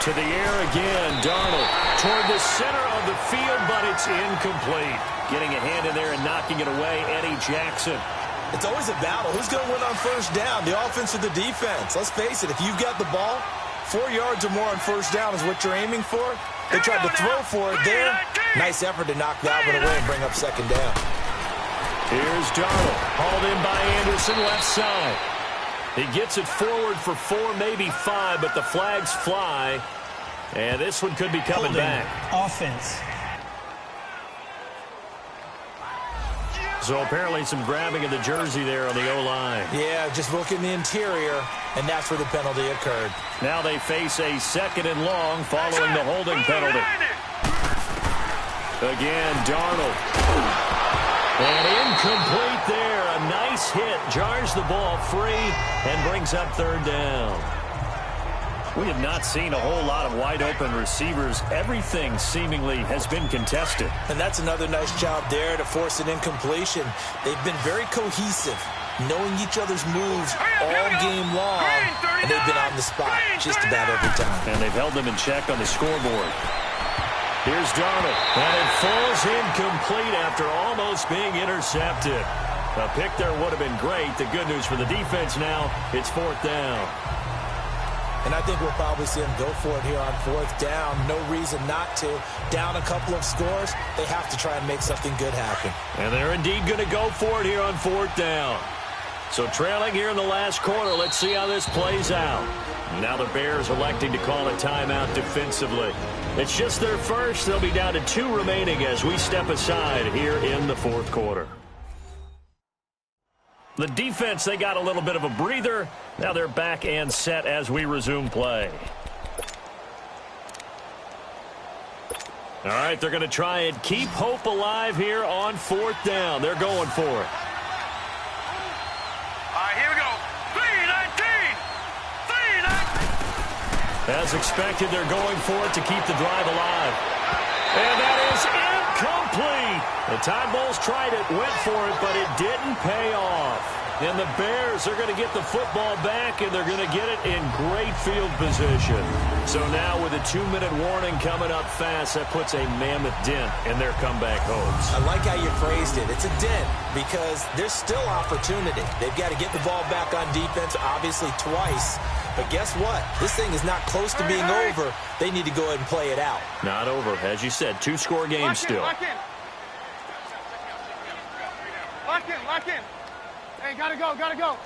To the air again, Darnold toward the center of the field, but it's incomplete. Getting a hand in there and knocking it away, Eddie Jackson. It's always a battle. Who's going to win on first down, the offense or the defense? Let's face it, if you've got the ball, 4 yards or more on first down is what you're aiming for. They tried to throw for it there. Nice effort to knock that one away and bring up second down. Here's Darnold, hauled in by Anderson, left side. He gets it forward for 4, maybe 5, but the flags fly. And this one could be coming back. Offense. So apparently some grabbing of the jersey there on the O-line. Yeah, just look in the interior, and that's where the penalty occurred. Now they face a 2nd and long following the holding penalty. Again, Darnold. And incomplete there. A nice hit. Jars the ball free and brings up 3rd down. We have not seen a whole lot of wide-open receivers. Everything seemingly has been contested. And that's another nice job there to force an incompletion. They've been very cohesive. knowing each other's moves all game long, and they've been on the spot just about every time. And they've held them in check on the scoreboard. Here's Darnold, and it falls incomplete after almost being intercepted. A pick there would have been great. The good news for the defense now, it's 4th down. And I think we'll probably see them go for it here on 4th down. No reason not to. Down a couple of scores, they have to try and make something good happen. And they're indeed going to go for it here on 4th down. So trailing here in the last quarter, let's see how this plays out. Now the Bears electing to call a timeout defensively. It's just their first. They'll be down to 2 remaining as we step aside here in the 4th quarter. The defense, they got a little bit of a breather. Now they're back and set as we resume play. All right, they're going to try and keep hope alive here on 4th down. They're going for it. All right, here we go. 3-19. 3-19. As expected, they're going for it to keep the drive alive. And that is incomplete. The Tide Bulls tried it, went for it, but it didn't pay off. And the Bears are going to get the football back, and they're going to get it in great field position. So now with a 2-minute warning coming up fast, that puts a mammoth dent in their comeback hopes. I like how you phrased it. It's a dent because there's still opportunity. They've got to get the ball back on defense, obviously twice. But guess what? This thing is not close to being over. They need to go ahead and play it out. Not over. As you said, 2-score game still. Lock in. Lock in, lock in. Hey, gotta go, gotta go.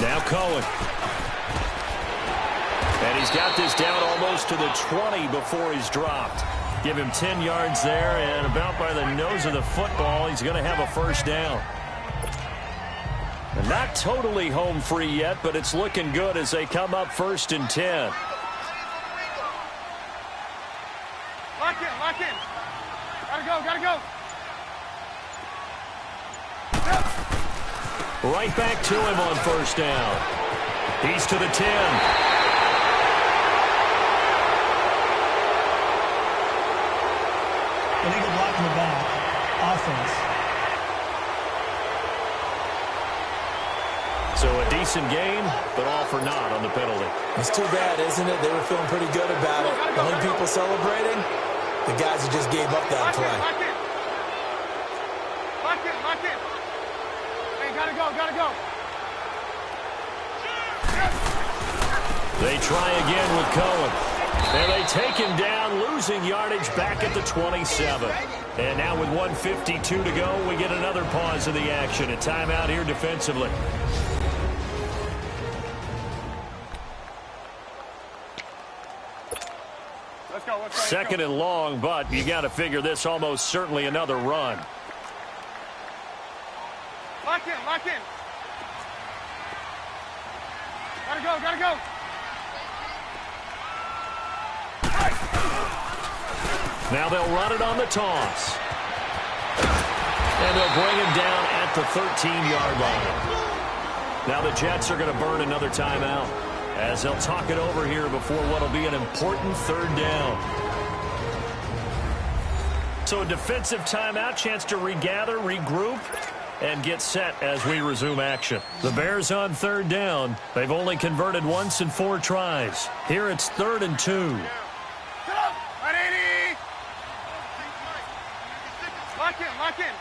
Now Cohen. And he's got this down almost to the 20 before he's dropped. Give him 10 yards there, and about by the nose of the football, he's going to have a 1st down. And not totally home free yet, but it's looking good as they come up 1st and 10. Lock in, lock in. Gotta go, gotta go. Right back to him on 1st down. He's to the 10. Illegal block in the back. Offense. So a decent game, but all for naught on the penalty. It's too bad, isn't it? They were feeling pretty good about it. The only people celebrating, the guys who just gave up that play. Lock in. Lock in, lock in. Hey, gotta go, gotta go. They try again with Cohen. And they take him down, losing yardage back at the 27. And now with 1:52 to go, we get another pause of the action. A timeout here defensively. Let's go, let's go. Second and long, but you got to figure this almost certainly another run. Lock in, lock in. Gotta go, gotta go. Now they'll run it on the toss. And they'll bring him down at the 13-yard line. Now the Jets are going to burn another timeout as they'll talk it over here before what will be an important 3rd down. So a defensive timeout, chance to regather, regroup, and get set as we resume action. The Bears on 3rd down. They've only converted once in 4 tries. Here it's 3rd and 2. 180. Lock in, lock in.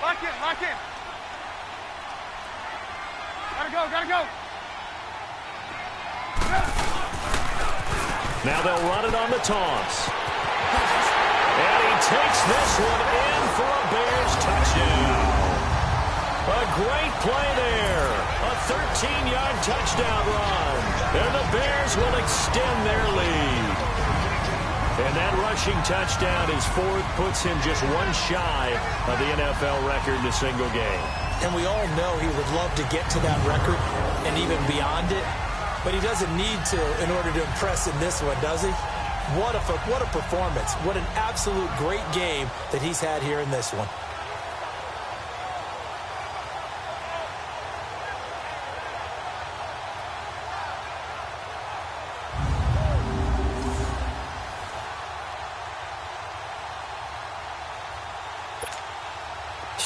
Lock in, lock in. Gotta go, gotta go. Now they'll run it on the toss. And he takes this one in for a Bears touchdown. A great play there. A 13-yard touchdown run. And the Bears will extend their lead. And that rushing touchdown is 4th, puts him just one shy of the NFL record in a single game. And we all know he would love to get to that record and even beyond it, but he doesn't need to in order to impress in this one, does he? What a performance. What an absolute great game that he's had here in this one.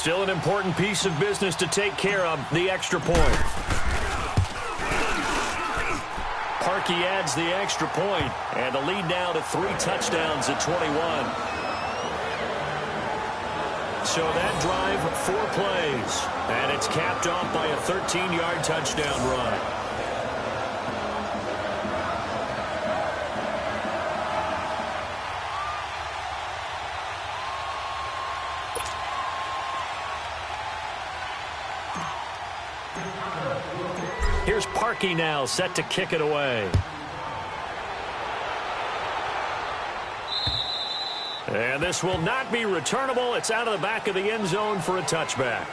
Still an important piece of business to take care of, the extra point. Parkey adds the extra point, and the lead now to 3 touchdowns at 21. So that drive, 4 plays, and it's capped off by a 13-yard touchdown run. Here's Parkey now, set to kick it away. And this will not be returnable. It's out of the back of the end zone for a touchback.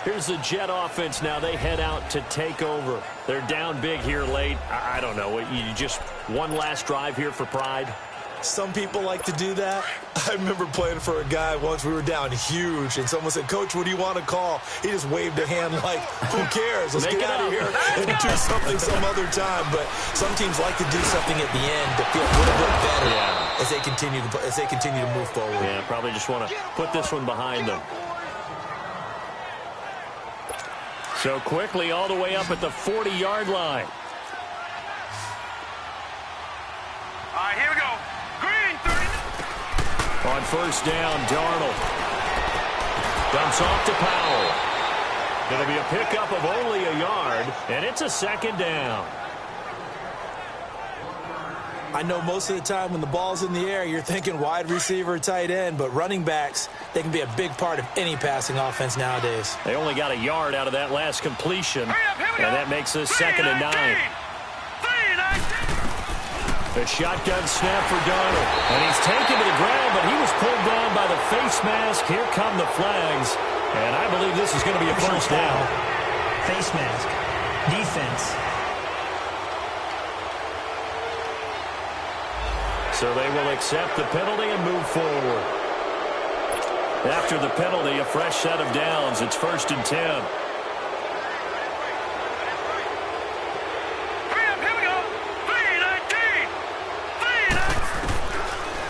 Here's the Jet offense now. They head out to take over. They're down big here late. I don't know. You just one last drive here for pride? Some people like to do that. I remember playing for a guy once. We were down huge, and someone said, "Coach, what do you want to call?" He just waved a hand like, "Who cares? Let's get out of here and do something some other time." But some teams like to do something at the end to feel a little bit better as they continue to move forward. Yeah, probably just want to put this one behind them. So quickly all the way up at the 40-yard line. All right, here we go. Green, 30. On first down, Darnold dumps off to Powell. Going to be a pickup of only a yard, and it's a second down. I know most of the time when the ball's in the air, you're thinking wide receiver, tight end, but running backs, they can be a big part of any passing offense nowadays. They only got a yard out of that last completion, and that makes this 2nd and 9. The shotgun snap for Darnold, and he's taken to the ground, but he was pulled down by the face mask. Here come the flags, and I believe this is going to be a first down. Face mask. Defense. So they will accept the penalty and move forward. After the penalty, a fresh set of downs. It's 1st and 10.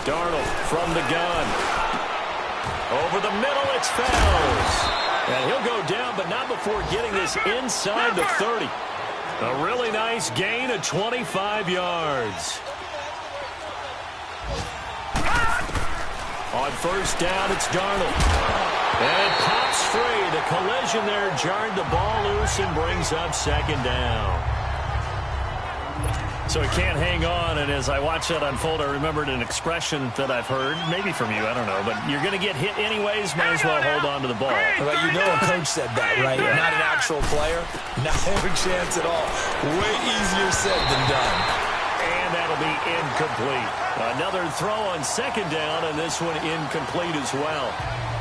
Darnold from the gun. Over the middle, it's Fells. And he'll go down, but not before getting this inside the 30. A really nice gain of 25 yards. On first down, it's Darnold. And it pops free. The collision there jarred the ball loose and brings up 2nd down. So he can't hang on, and as I watch that unfold, I remembered an expression that I've heard, maybe from you, I don't know, but you're going to get hit anyways, might as well hold on to the ball. Well, you know a coach said that, right? Yeah. Not an actual player, not a chance at all. Way easier said than done. And that'll be incomplete. Another throw on 2nd down, and this one incomplete as well.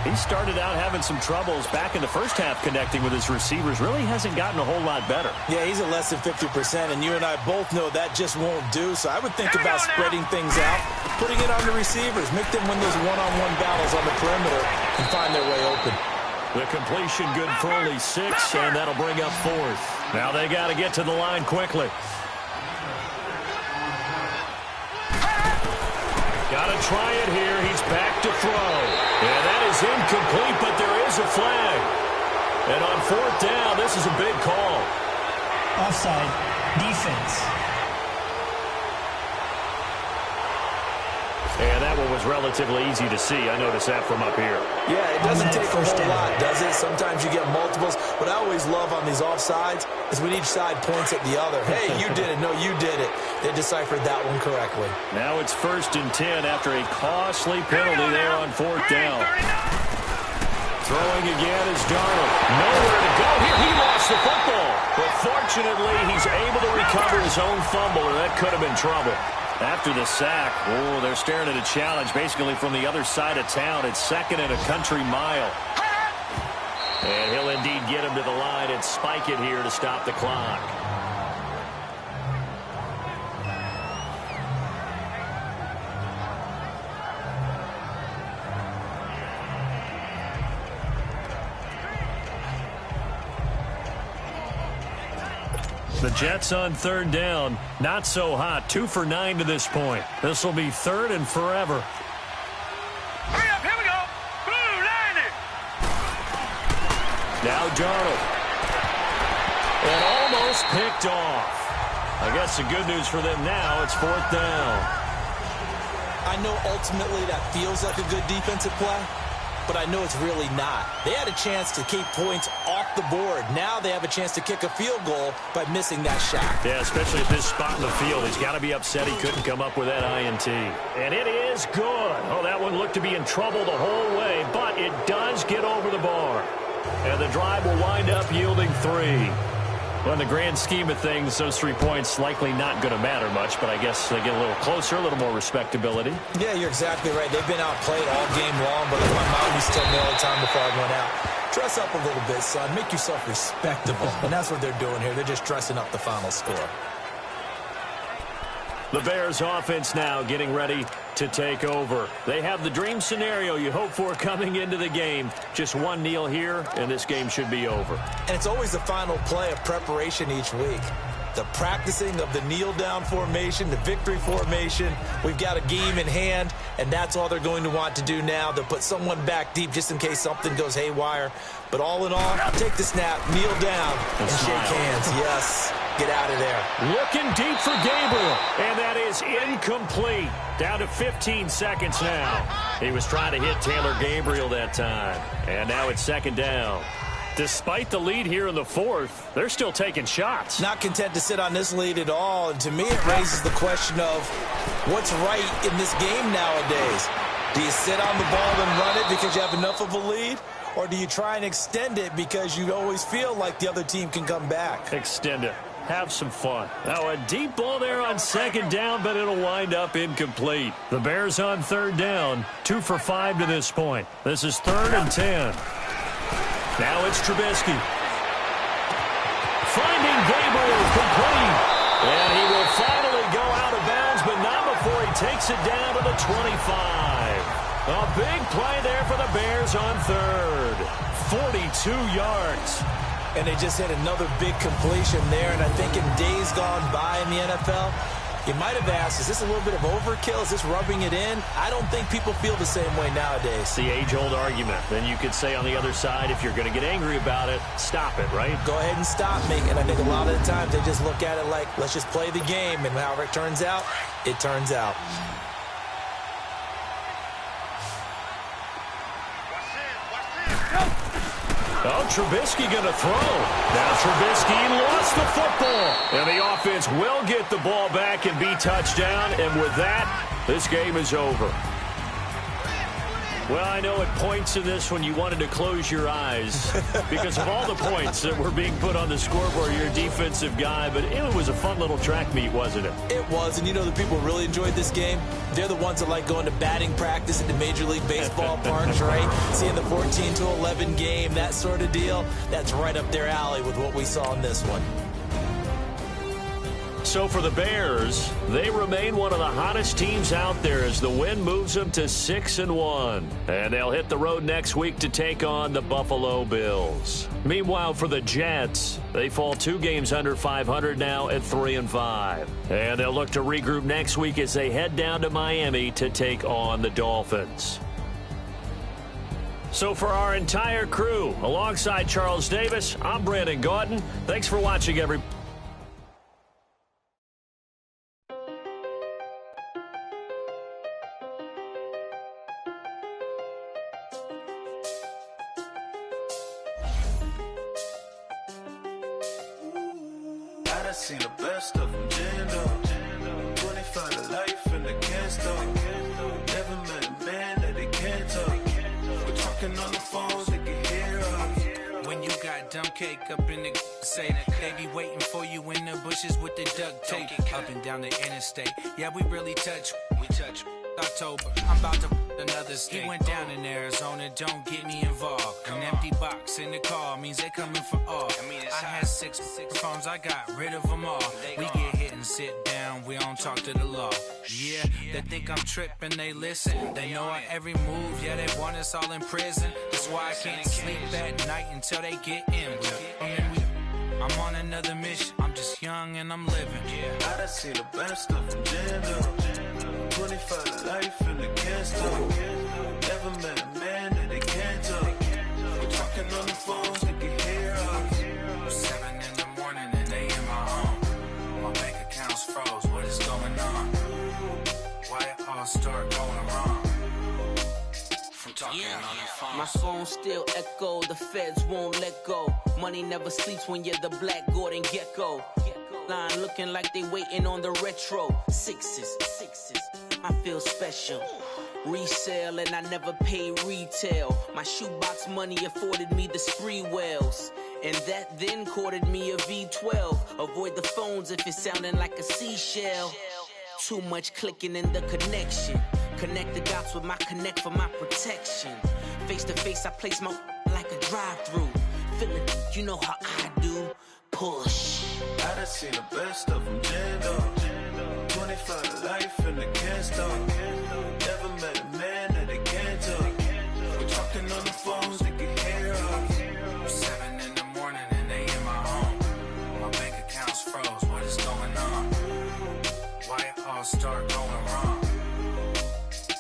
He started out having some troubles back in the first half connecting with his receivers. Really hasn't gotten a whole lot better. Yeah, he's at less than 50%, and you and I both know that just won't do. So I would think about spreading things out, putting it on the receivers, make them win those one-on-one battles on the perimeter and find their way open. The completion good for only 6, and that'll bring up 4th. Now they got to get to the line quickly. Got to try it here. He's back to throw. And that is incomplete, but there is a flag. And on 4th down, this is a big call. Offside. Defense. And that one was relatively easy to see. I noticed that from up here. Yeah, it doesn't take a whole lot, does it? Sometimes you get multiples. What I always love on these offsides is when each side points at the other. Hey, you did it. No, you did it. They deciphered that one correctly. Now it's 1st and 10 after a costly penalty there on 4th down. Throwing again is Darnold. Nowhere to go here. He lost the football. But fortunately, he's able to recover his own fumble, or that could have been trouble. After the sack, oh, they're staring at a challenge basically from the other side of town. It's 2nd and a country mile. And he'll indeed get him to the line and spike it here to stop the clock. The Jets on 3rd down. Not so hot. 2 for 9 to this point. This will be 3rd and forever. Hurry up, here we go. Blue, 90. Now Darnold. And almost picked off. I guess the good news for them now, it's 4th down. I know ultimately that feels like a good defensive play, but I know it's really not. They had a chance to keep points off the board. Now they have a chance to kick a field goal by missing that shot. Yeah, especially at this spot in the field. He's got to be upset he couldn't come up with that INT. And it is good. Oh, that one looked to be in trouble the whole way, but it does get over the bar. And the drive will wind up yielding 3. Well, in the grand scheme of things, those 3 points likely not going to matter much, but I guess they get a little closer, a little more respectability. Yeah, you're exactly right. They've been outplayed all game long, but my Mounties told me all the time before I went out, dress up a little bit, son. Make yourself respectable. And that's what they're doing here. They're just dressing up the final score. The Bears offense now getting ready to take over. They have the dream scenario you hope for coming into the game. Just one kneel here, and this game should be over. And it's always the final play of preparation each week. The practicing of the kneel-down formation, the victory formation. We've got a game in hand, and that's all they're going to want to do now. They'll put someone back deep just in case something goes haywire. But all in all, take the snap, kneel down, and shake hands. Yes, get out of there. Looking deep for Gabriel, and that is incomplete. Down to 15 seconds now. He was trying to hit Taylor Gabriel that time, and now it's 2nd down. Despite the lead here in the 4th, they're still taking shots. Not content to sit on this lead at all. And to me, it raises the question of what's right in this game nowadays. Do you sit on the ball and run it because you have enough of a lead? Or do you try and extend it because you always feel like the other team can come back? Extend it. Have some fun. Now a deep ball there on 2nd down, but it'll wind up incomplete. The Bears on 3rd down. 2 for 5 to this point. This is 3rd and 10. Now it's Trubisky. Finding Gabriel complete. And he will finally go out of bounds, but not before he takes it down to the 25. A big play there for the Bears on 3rd. 42 yards. And they just hit another big completion there. And I think in days gone by in the NFL, you might have asked, is this a little bit of overkill? Is this rubbing it in? I don't think people feel the same way nowadays. The age-old argument. Then you could say on the other side, if you're going to get angry about it, stop it, right? Go ahead and stop me. And I think a lot of the times they just look at it like, let's just play the game. And however it turns out, it turns out. Oh, Trubisky going to throw. Now Trubisky lost the football. And the offense will get the ball back and be touchdown. And with that, this game is over. Well, I know at points in this when you wanted to close your eyes because of all the points that were being put on the scoreboard. You're a defensive guy, but it was a fun little track meet, wasn't it? It was, and you know the people really enjoyed this game? They're the ones that like going to batting practice at the Major League Baseball parks, right? Seeing the 14-11 game, that sort of deal. That's right up their alley with what we saw in this one. So for the Bears, they remain one of the hottest teams out there as the win moves them to 6-1. And they'll hit the road next week to take on the Buffalo Bills. Meanwhile, for the Jets, they fall 2 games under 500 now at 3-5. And they'll look to regroup next week as they head down to Miami to take on the Dolphins. So for our entire crew, alongside Charles Davis, I'm Brandon Gaudin. Thanks for watching, everybody. Seen the best of them jammed up. 25 to life and they can't stop. Never met a man that they can't talk. We're talking on the phones, they can hear us. When you got dumb cake up in the say that they be waiting for you in the bushes with the duct tape up and down the interstate. Yeah, we really touch. We touch. October, I'm about to another state. He went down in Arizona, don't get me involved. An empty box in the car means they coming for all. I had six phones, I got rid of them all. We get hit and sit down, we don't talk to the law. Yeah, they think I'm tripping, they listen. They know our every move, yeah, they want us all in prison. That's why I can't sleep at night until they get in. I'm on another mission, I'm just young and I'm living. I done seen the best of them jammed up. 25 to life and they can't stop. Never met a man that they can't talk. We're talking on the phones, they can is going on? Why it all start going wrong? From talking on the phone. My phone still echo, the feds won't let go. Money never sleeps when you're the Black Gordon Gecko. Line looking like they waiting on the retro. Sixes, I feel special. Resale and I never pay retail. My shoebox money afforded me the spree wells. And that then courted me a V12. Avoid the phones if it's sounding like a seashell. Too much clicking in the connection. Connect the dots with my connect for my protection. Face to face, I place my like a drive-through. Feel it, you know how I do. Push. I done seen the best of them jammed up. 25 to life and they can't stop. Never met a man that they can't talk. We're talking on the phones, they can hear us. 7 in the morning and they in my home. My bank account's froze, what is going on? Why it all start going wrong?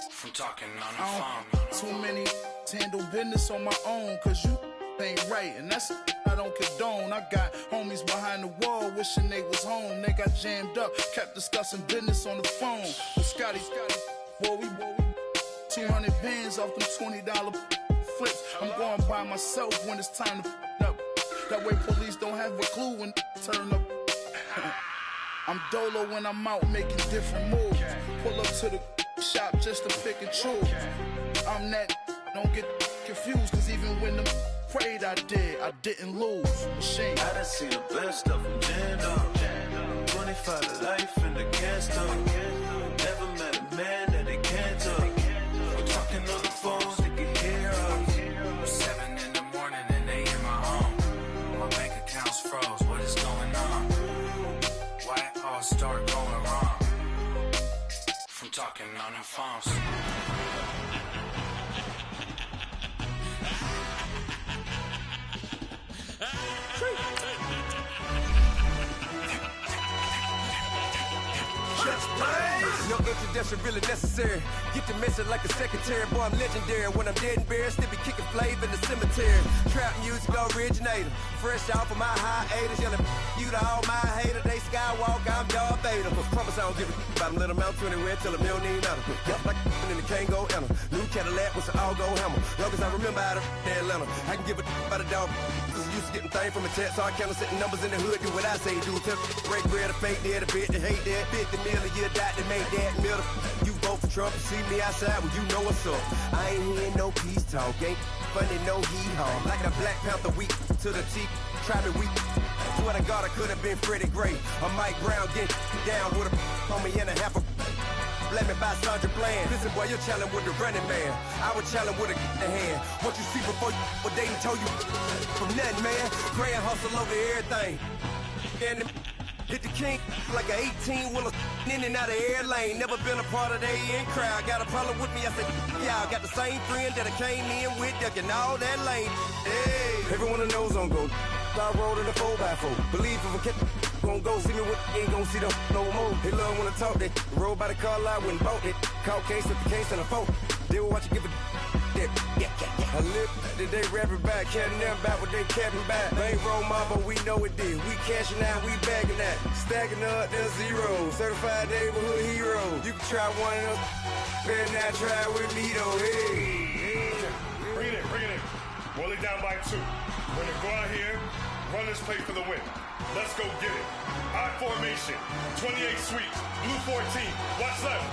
From talking on the phone. Too many handle business on my own, cause you ain't right, and that's I don't condone. I got homies behind the wall wishing they was home. They got jammed up, kept discussing business on the phone. With Scotty, boy, we 200 bands off them $20 flips. I'm going by myself when it's time to up. That way police don't have a clue when turn up. I'm dolo when I'm out making different moves. Pull up to the shop just to pick and choose. I'm that, don't get confused, cause even when them prayed I didn't lose. Machine. I done seen the best of them jammed up. 25 to life and they can't stop. Never met a man that they can't talk. We're talking on the phones, they can hear us. 7 in the morning and they in my home. My bank account's froze, what is going on? Why it all start going wrong? From talking on the phones. No introduction really necessary. Get the message like a secretary. Boy, I'm legendary. When I'm dead and buried, still be kicking flavor in the cemetery. Trap music originator. Fresh off of my hiatus. Yelling you to all my haters. They skywalk, I'm Darth Vader. Promise I don't give a about them. Let them out anywhere till a million need matter. Yup, like in the Kango enter. New Cadillac with an all-go hammer. Long as I remember out of Atlanta. I can give a about a dog. Used to getting things from a text. So I count setting numbers in the hood. Do what I say do. Tell break bread, a fake dead, a bit, to hate that. 50 million, you die to make that middle. You vote for Trump, you see me outside, well, you know what's up. I ain't hearing no peace talk, ain't funny, no hee-haw. Like a Black Panther weak to the teeth, try me weak. Swear to God, I could have been Freddie Gray. Or Mike Brown, get down with a homie and a half a. Let me buy Sandra Bland. Listen, boy, you're challenging with the running man. I would challenge with a hand. What you see before you, what they done told you from nothing, man. Grand hustle over everything. And hit the king like an 18-wheeler in and out of air lane. Never been a part of the in crowd. Got a problem with me, I said, y'all got the same friend that I came in with, ducking all that lane. Hey, everyone that knows on go. I rolled in a 4x4. Believe if a kid gon' go see me with, ain't gon' see them no more. They love when I talk, they roll by the car lot when bought it. Call case at the case and a phone. They will watch you give a that. I live today rapping back, catching them back what they capping back. Bankroll mob, but we know it did. We cashing out, we bagging that. Stacking up, there's zero. Certified neighborhood hero. You can try one of them, better not try with me though. Hey. Bring it in. Roll it down by 2. We're gonna go out here, run this play for the win. Let's go get it. I formation, 28 sweeps, blue 14. What's left?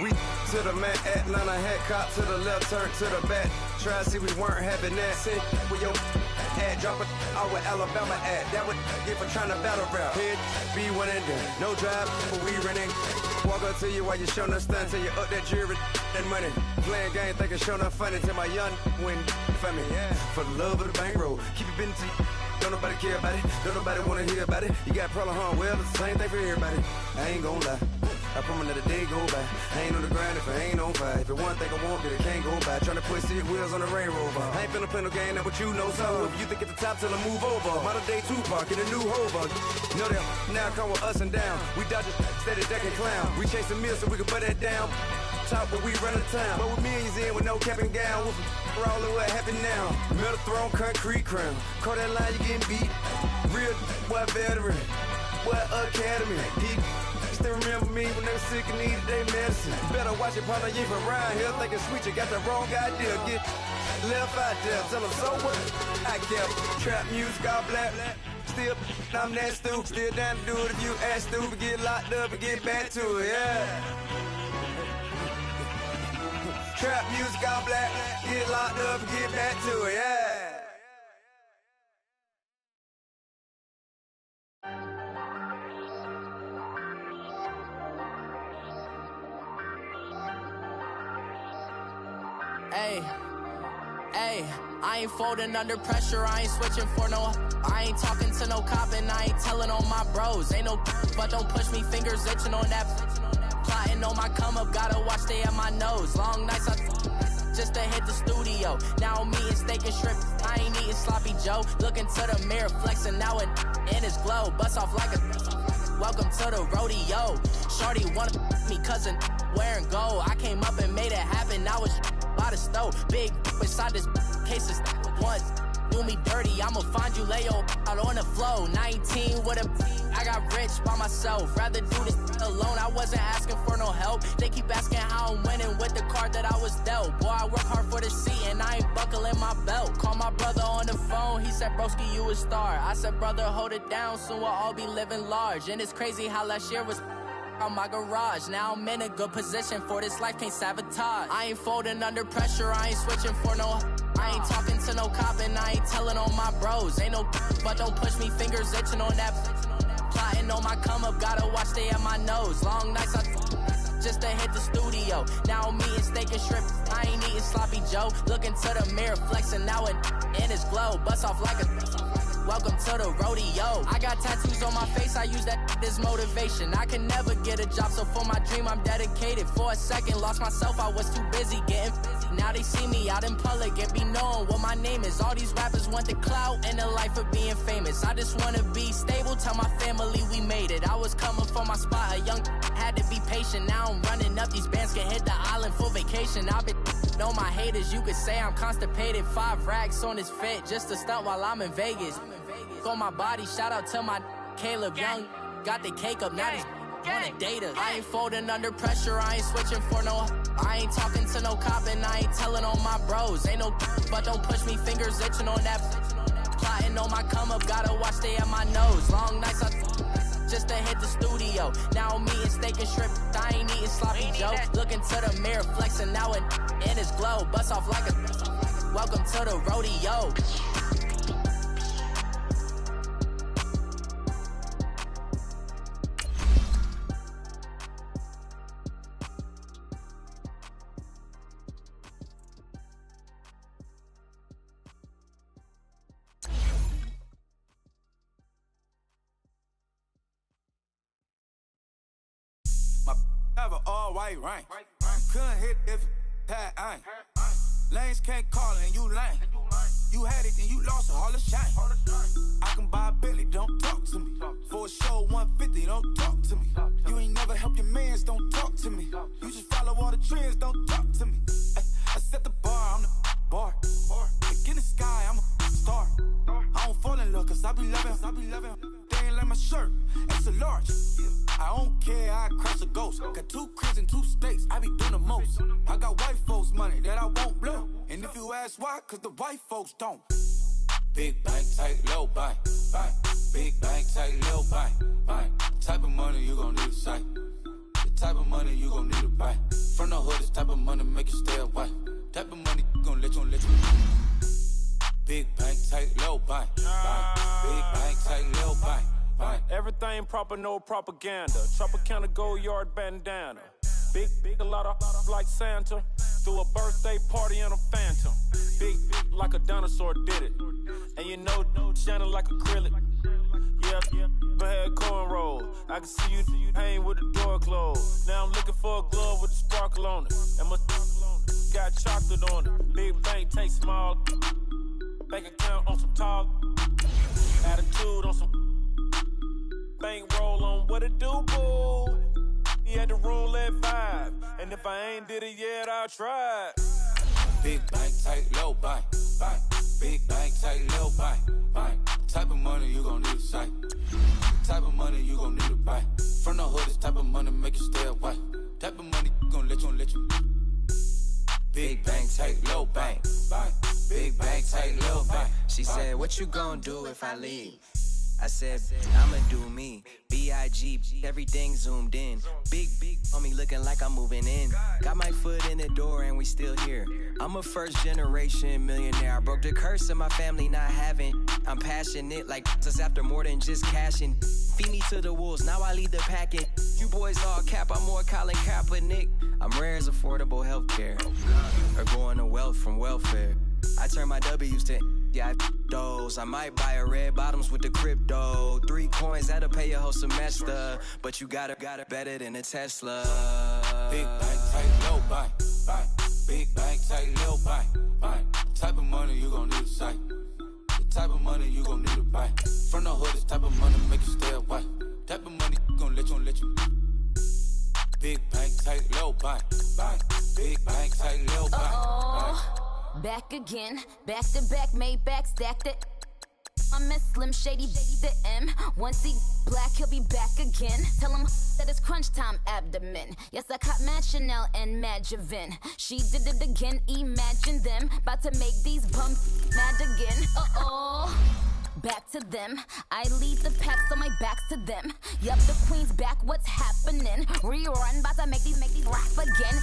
We to the man, Atlanta hat cop to the left, turn to the back. Try to see we weren't having that. Sit with your ad, drop it out with Alabama ad. That would get for trying to battle rap. Head, be one and done. No drive, but we running. Walk up to you while you showing us stun till you up that jewelry and money. Playing game, thinking showing up funny till my young win for me. Yeah. For the love of the bankroll, keep it busy. Don't nobody care about it. Don't nobody wanna hear about it. You got a problem, huh? Well, it's the same thing for everybody. I ain't gon' lie. I promise that a day go by. I ain't on the grind if I ain't on fire. If it one thing I want, then it can't go by. Tryna put seat wheels on the railroad bar. I ain't finna play no game, that what you know. So if you think it's the top till I move over. Modern day Tupac in a new Hova. Know that now come with us and down. We dodge it, steady deck and clown. We chasing meals so we can put that down. Top but we run the town. But with millions in with no cap and gown. We're all in what happened now. Metal throne, concrete crown. Call that line, you getting beat. Real, what veteran. What academy? He still remember me when they were sick and needed their medicine. Better watch it, partner, you from around here thinking sweet, you got the wrong idea. Get left out there, tell them so what? I kept trap music all black. Still, I'm that stupid. Still down to do it if you ask stupid. Get locked up and get back to it, yeah. Trap music all black. Get locked up and get back to it, yeah. Hey, I ain't folding under pressure, I ain't switching for no. I ain't talking to no cop and I ain't telling on my bros. Ain't no but don't push me, fingers itching on that. Plotting on my come up, gotta watch stay at my nose. Long nights just to hit the studio. Now I'm eating steak and shrimp, I ain't eating sloppy Joe. Looking to the mirror, flexing now and in his glow. Bust off like a welcome to the rodeo. Shorty wanna me cousin wearing gold. I came up and made it happen, I was by the stove. Big beside this case of once do me dirty, I'ma find you lay your out on the floor. 19 with a I got rich by myself, rather do this alone. I wasn't asking for no help, they keep asking how I'm winning with the card that I was dealt. Boy, I work hard for the seat and I ain't buckling my belt. Call my brother on the phone, he said broski you a star. I said brother hold it down, soon we'll all be living large. And it's crazy how last year was on my garage. Now I'm in a good position for this life, can't sabotage. I ain't folding under pressure, I ain't switching for no. I ain't talking to no cop and I ain't telling on my bros. Ain't no but don't push me, fingers itching on that. Plotting on my come up, gotta watch stay at my nose. Long nights just to hit the studio. Now I'm eating steak and shrimp, I ain't eating sloppy Joe. Looking to the mirror, flexing now and in his glow. Bust off like a welcome to the rodeo. I got tattoos on my face, I use that as motivation. I can never get a job, so for my dream I'm dedicated. For a second, lost myself, I was too busy getting busy. Now they see me out in public and be knowing what my name is. All these rappers want the clout and the life of being famous. I just wanna be stable, tell my family we made it. I was coming from my spot, a young had to be patient. Now I'm running up, these bands can hit the island for vacation. I've been know my haters, you could say I'm constipated. 5 racks on his fit, just to stunt while I'm in Vegas. On my body, shout out to my Caleb Young. Got the cake up, now he's wanna date us. I ain't folding under pressure, I ain't switching for no. I ain't talking to no cop and I ain't telling on my bros. Ain't no but don't push me, fingers itching on that. Plotting on my come up, gotta watch stay at my nose. Long nights just to hit the studio. Now I'm eating steak and shrimp, I ain't eating sloppy Joe. Looking to the mirror, flexing now and in his glow. Bust off like a welcome to the rodeo. Have an all-white rank. Couldn't hit if had ain't. Lanes can't call it and you lame. You had it and you lost it, all the shame. I can buy a Billy, don't talk to me. For a show 150, don't talk to me. You ain't never helped your mans, don't talk to me. You just follow all the trends, don't talk to me. I set the bar, I'm the bar. Like in the sky, I'm a star. I don't fall in love cause I be loving. They ain't like my shirt, it's a large. I don't care, I crash a ghost. Got 2 cribs in 2 states, I be doing the most. I got white folks' money that I won't blow. And if you ask why, cause the white folks don't. Big bank, tight, low bank, bank. Big bank, tight, low bank, bank. Type of money you gon' need a sight. The type of money you gon' need to buy. From the hood, this type of money make you stay away. Type of money gon' let you. Big bank, tight, low bank, bank. Big bank, tight, low bank. Everything proper, no propaganda. Tropicana gold yard bandana. Big, a lot of like Santa. Threw a birthday party in a phantom. Big like a dinosaur did it. And you know, shining like acrylic. Yeah, had cornrow. I can see you hang with the door closed. Now I'm looking for a glove with a sparkle on it. And my got chocolate on it. Big bank take small. Bank account on some tall. Attitude on some. Bankroll on what it do, boo. He had the roulette vibe. And if I ain't did it yet, I'll try. Big bank, tight, low bank, bank. Big bank, tight, low bank, bank. Type of money you gon' need a sight. type of money you gon' need to buy. From the hood, this type of money make you stay away. Type of money gon' let you. Big bang, take low bang. Big bang, take low bang. She said, what you gon' do if I leave? I said, I'ma do me. B.I.G. Everything zoomed in. Big on me looking like I'm moving in. Got my foot in the door and we still here. I'm a first generation millionaire. I broke the curse of my family not having. I'm passionate like us after more than just cashing. Feed me to the wolves, now I lead the packet. You boys all cap, I'm more Colin Kaepernick. I'm rare as affordable healthcare. Or going to wealth from welfare. I turn my W's to those. I might buy a red bottoms with the crypto. 3 coins, that'll pay your whole semester. But you got it better than a Tesla. Big bang, take low bang. Big bang, take low bang. Type of money you gon' need to sight. The type of money you gon' need to buy. From the hood, this type of money make you stay away. Type of money gon' let you. Big bang, take low bang. Big bang, take low bang. Back again, back to back, made back, stacked it. I'm a Slim Shady, the M. Once he black, he'll be back again. Tell him that it's crunch time abdomen. Yes, I caught Mad Chanel and Mad Javin. She did it again, imagine them. About to make these bums mad again. Back to them. I lead the pack, so my back's to them. Yup, the queen's back, what's happening? Rerun, about to make these rap again.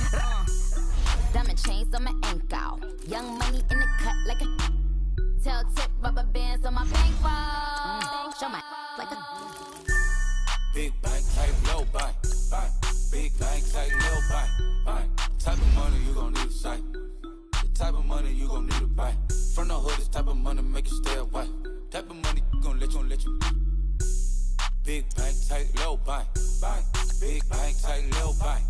Diamond chains on my ankle. Young money in the cut like a tail tip, rubber bands on my bankroll. Show my like a big bang, take low bang. Big bang, take low bang. Type of money you gon' need to sight. The type of money you gon' need to buy. From the hood, this type of money make you stay away. Type of money gon' let you. Big bang, take low bang. Big bang, take low bang.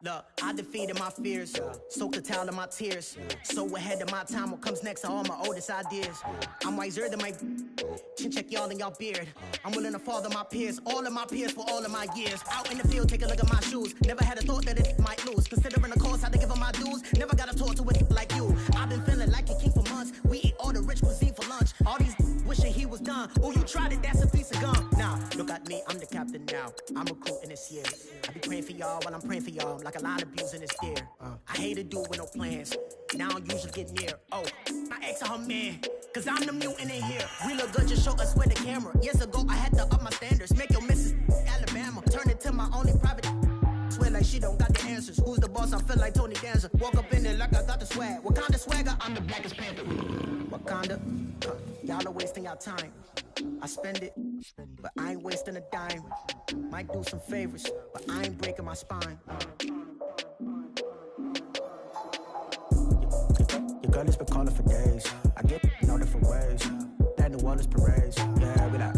Look, I defeated my fears, soaked the towel of my tears. So ahead of my time, what comes next are all my oldest ideas. I'm wiser than my chin check y'all in y'all beard. I'm willing to father my peers, all of my peers for all of my years. Out in the field, take a look at my shoes. Never had a thought that it might lose. Considering the cost, I had to give them my dues. Never got to talk to it like you. I've been feeling like a king for months. We eat all the rich cuisine for lunch. All these wishing he was done. Oh, you tried it, that's a piece of gum. Now, look at me, I'm the captain now. I'm recruiting this year. I be praying for y'all while I'm praying for y'all. Like a line of abusing this deer. I hate to do it with no plans. Now I usually get near. Oh, my ex are her man. Cause I'm the mutant in here. We look good, just show us where the camera. Years ago, I had to up my standards. Make your missus Alabama. Turn it to my only private. Swear like she don't got the answers. Who's the boss? I feel like Tony Danza. Walk up in there like I got the swag. What kind of swagger? I'm the blackest panther. Wakanda. Y'all are wasting your time. I spend it, but I ain't wasting a dime. Might do some favors, but I ain't breaking my spine. Your girl has been calling for days. I get in all different ways. That New Orleans parades. Yeah, we like.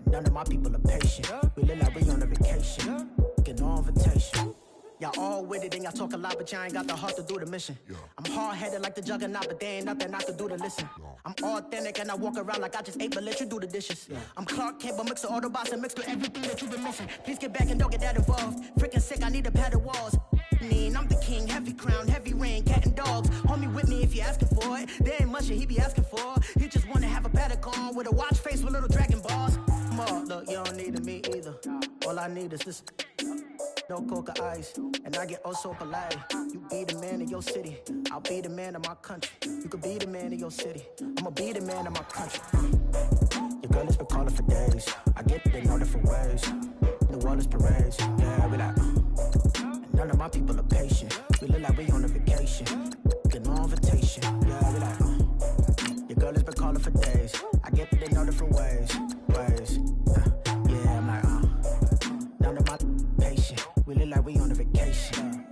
None of my people are patient. We live like we on a vacation. Get no invitation. Y'all all with it and y'all talk a lot, but y'all ain't got the heart to do the mission. I'm hard-headed like the juggernaut, but there ain't nothing I can do to listen. I'm authentic and I walk around like I just ate, but let you do the dishes. I'm Clark Kent, but mix the Autobots and mix with everything that you've been missing. Please get back and don't get that involved. Freaking sick, I need a pad of walls. I'm the king, heavy crown, heavy rain, cat and dogs. Homie with me if you're asking for it. There ain't much that he be asking for. He just wanna have a paddock on with a watch face with little dragon balls. More, look, you don't need me either. All I need is this. No coca ice, and I get oh so polite. You be the man of your city, I'll be the man of my country. You could be the man of your city, I'ma be the man of my country. Your girl has been calling for days. I get it in all different ways. New Orleans parades, yeah, we like. None of my people are patient. We look like we on a vacation. Get no invitation, yeah, we like. Your girl has been calling for days. I get it in all different ways. Yeah, I'm like, none of my patient. We look like we on a vacation.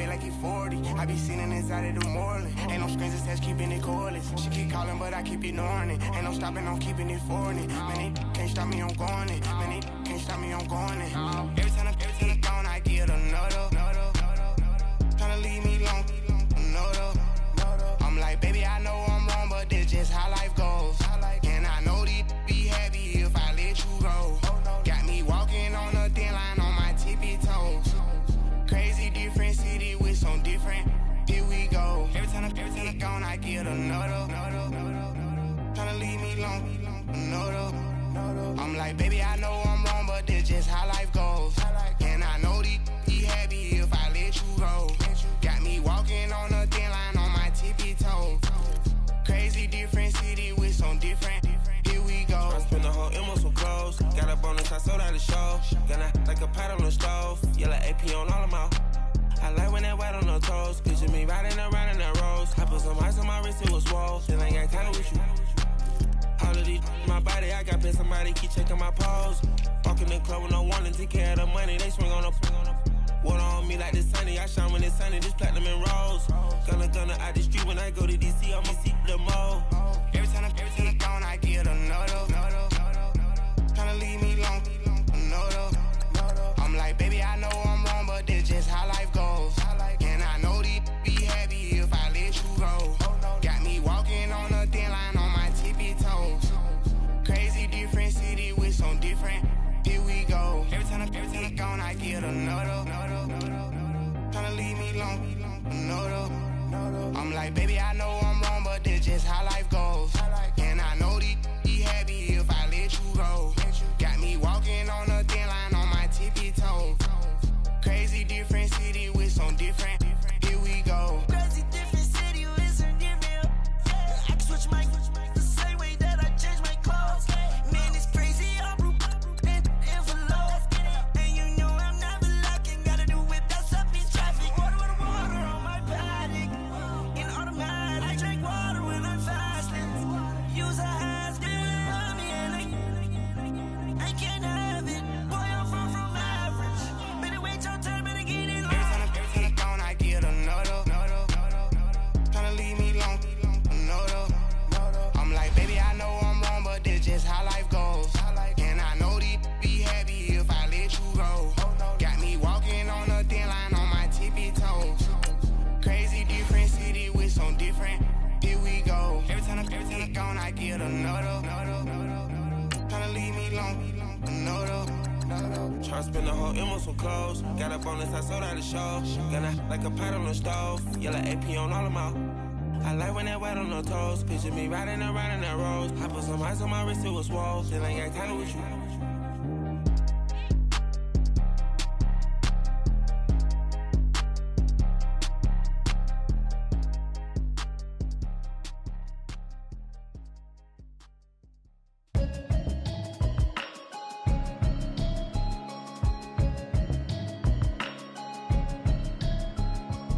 way like he 40. I be sitting inside of the Moreland. Ain't no strings attached, keeping it cordless. She keep calling, but I keep ignoring it. Ain't no stopping, I'm keeping it for it. Man, they can't stop me, I'm going it. Man, they can't stop me, I'm going it. Every time I'm gone, I get another. Tryna leave me alone, another. I'm like, baby, I know I'm wrong, but this just how life goes. And I know these be happy if I let you go. Got me walking on a thin line on my tippy toes. Crazy different city with some different. Here we go. Every time I'm gone, I get another. Tryna leave me alone, another. I'm like, baby, I know I'm wrong, but this just how life goes. And I know these be happy if I let you go. Got me walking on a thin line on my tippy toes. Crazy different city with some different. Here we go. I spent the whole M on some clothes. Got up on the side, sold out the show. Got like a pot on the stove. Yellow AP on all of my. I like when that white on the toes. Picture me riding around in that rose. I put some ice on my wrist, it was swole. Then I got kinda with you. All of these, my body, I got pay somebody keep checking my pose. Walking in the club with no warning, take care of the money. They swing on the. Water on me like the sunny, I shine when it's sunny, this platinum and rose. Gonna out the street when I go to DC, I'ma see the mo. Every time I'm gone, I get another. Tryna leave me alone, another. I'm like, baby, I know I'm wrong, but this just how life goes. And I know these be happy if I let you go. Got me walking on a thin line on my tippy toes. Crazy different city with some different. Here we go. Every time I'm gone, I get another. Tryna leave me alone, another. I'm like, baby, I know I'm wrong, but this just how life goes. And I know these be happy if I let you go. Got me walking on a thin line on my tippy toes. Crazy different city with some different. Here we go. Crazy different city with some different. I can switch my the same way that I change my clothes. Man, it's crazy. I'm how life goes. And I know these be happy if I let you go. Got me walking on a thin line on my tippy toes. Crazy different city with some different. Here we go. Every time I'm gone, I get another. Tryna leave me alone, another. Tryna spend the whole M on some clothes. Got up on the side, sold out the show. Got like a pot on the stove. Yellow AP on all of my. I like when that white on the toes. Picture me riding around in that rose. I put some ice on my wrist, it was swole. Then I got kinda with you.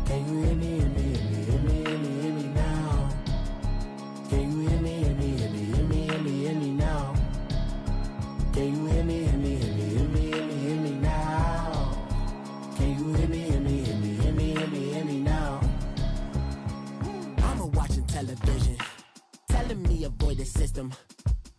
Can you hear me, hear me, hear me, hear me, hear me, hear me now? Can you hear me, hear me, hear me, hear me, hear me, hear me now? Can you hear me, hear me, hear me, hear me, hear me, hear me now? Can you hear me, hear me, hear me, hear me, hear me, hear me now? Mama watching television, telling me avoid the system.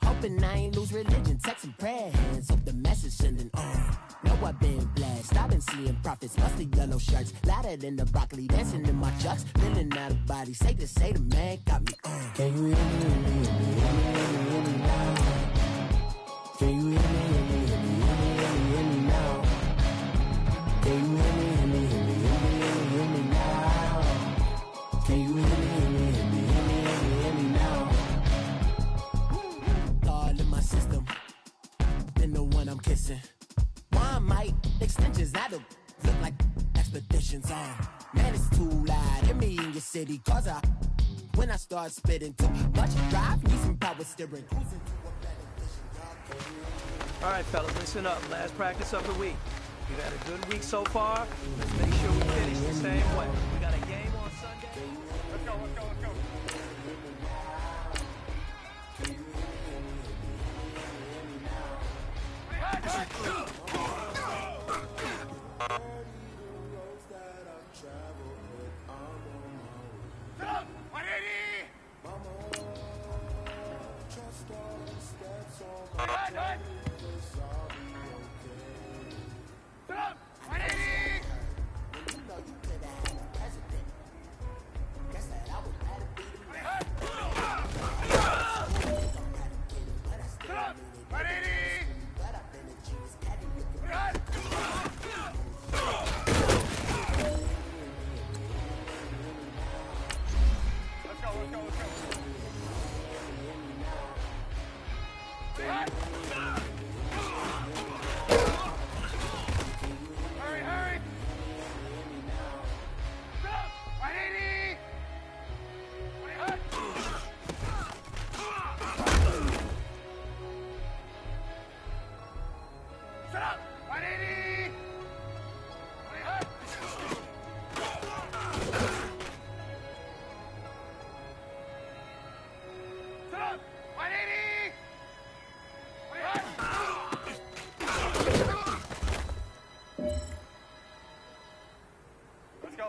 Hoping I ain't lose religion, texting prayer hands, hope the message sending on. Know I've been blessed, I've been seeing prophets, mostly yellow shirts, louder than the broccoli, dancing in my chucks, feeling out of body, say the man got me on. Can you hear me, hear me, hear me, hear me, hear me, hear me now? Can you hear me, hear me, hear me, hear me, hear me, hear me now? Can you hear me, hear me, hear me, hear me, hear me, hear me now? Can you hear me, hear me, hear me, hear me, hear me, hear me now? God in my system, been the one I'm kissing. One might extensions that'll look like expeditions on. Man, it's too loud. Hear me in your city, cause when I start spitting too much drive, need some power steering. Cruising to a better vision. All right, fellas, listen up. Last practice of the week. We've had a good week so far. Let's make sure we finish the same way. We got a game on Sunday. Let's go, let's go, let's go. Travel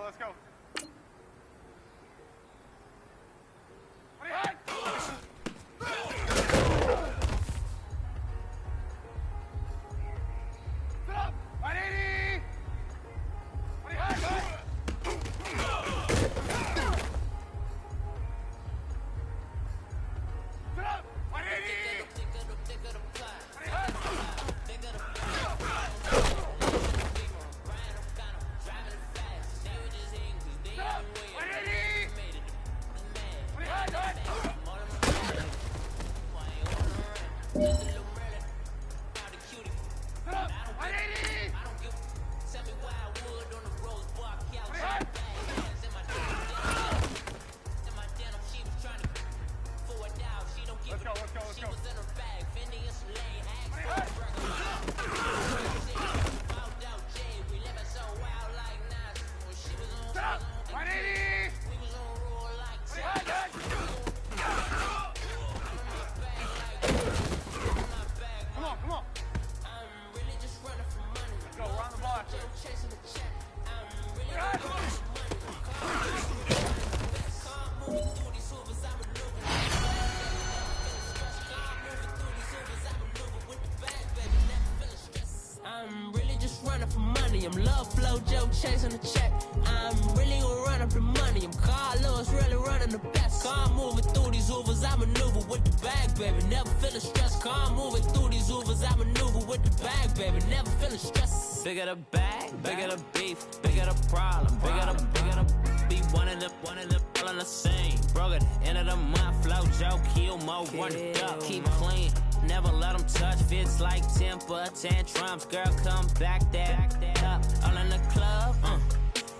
let's go. I'm love flow, Joe chasing the check. I'm really gonna run up the money. I'm Carlos, really running the best. Car moving through these Ubers, I maneuver with the bag, baby. Never feeling stressed. Car moving through these Ubers, I maneuver with the bag, baby. Never feeling stressed. Bigger the bag, bigger the beef, bigger the problem, bigger the be one of the all in the same. Broke at the end of the month, flow, Joe, kill mo, run it up, keep clean. Never let them touch, fits like temper tantrums. Girl, come back that up, all in the club,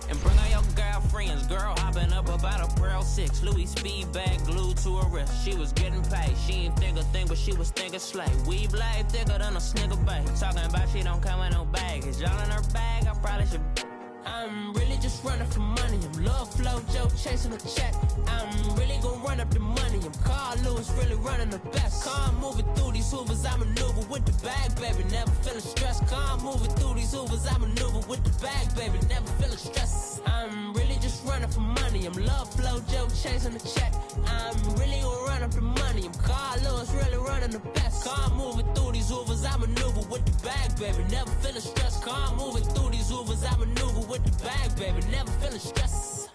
and bring all your girlfriends. Girl hopping up about a Pearl 6, Louis speed bag glued to her wrist. She was getting paid, she ain't think a thing, but she was thinking slay. We blade thicker than a snigger bag. Talking about she don't come with no baggage. Y'all in her bag, I probably should. I'm really just running for money. I'm love flow, Joe chasing a check. I'm really gonna run up the money. I'm Carl Lewis, really running the best. Car moving through these Hoovers, I maneuver with the bag, baby. Never feeling stressed. Car moving through these Hoovers, I maneuver with the bag, baby. Never feeling stressed. I'm really just running for money. I'm love flow, Joe chasing a check. I'm really gonna run up the money. I'm Carl Lewis, really running the best. Car moving through these Hoovers, I maneuver with the bag, baby. Never feeling stressed. Car moving through these Hoovers, I maneuver with the bag, baby. Never feeling stressed.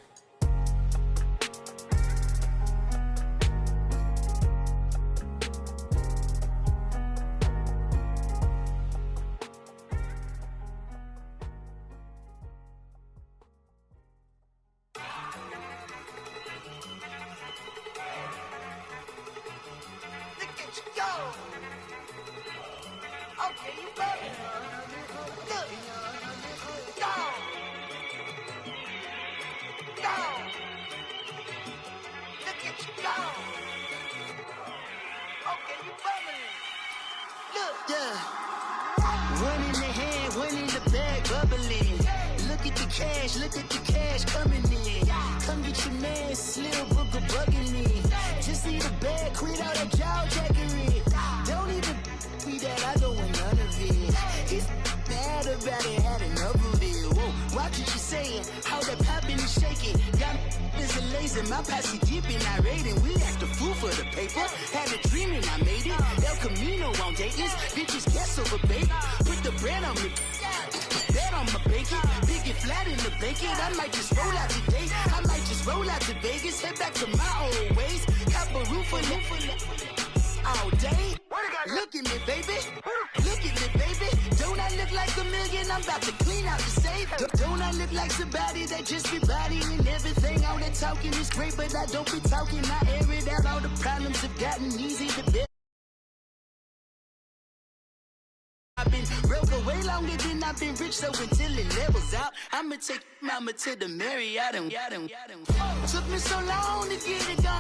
Look at the cash coming in. Come get your man, Slim Booker bugging me. Just need a bag, quit all that jaw jackery. Don't even me that I don't want none of it. He's mad about it, had enough of it. Whoa, watch what you saying, how that poppin' and shaking. Got is a laser, my posse deep and I raiding. We act a fool for the paper. Had a dream and I made it. El Camino on Dayton's, bitches guess over baby. Put the bread on me. Bet on my bacon, big and flat in the bacon. I might just roll out today. I might just roll out to Vegas, head back to my old ways. Cop a roof for all day. Look at me, baby. Look at me, baby. Don't I look like a million? I'm about to clean out the safe. Don't I look like somebody that just be bodying everything? All that talking is great, but I don't be talking. I air it out. All the problems have gotten easy to bear. I've been broke way longer than I've been rich, so until it levels out, I'ma take mama to the Marriott and took me so long to get it done.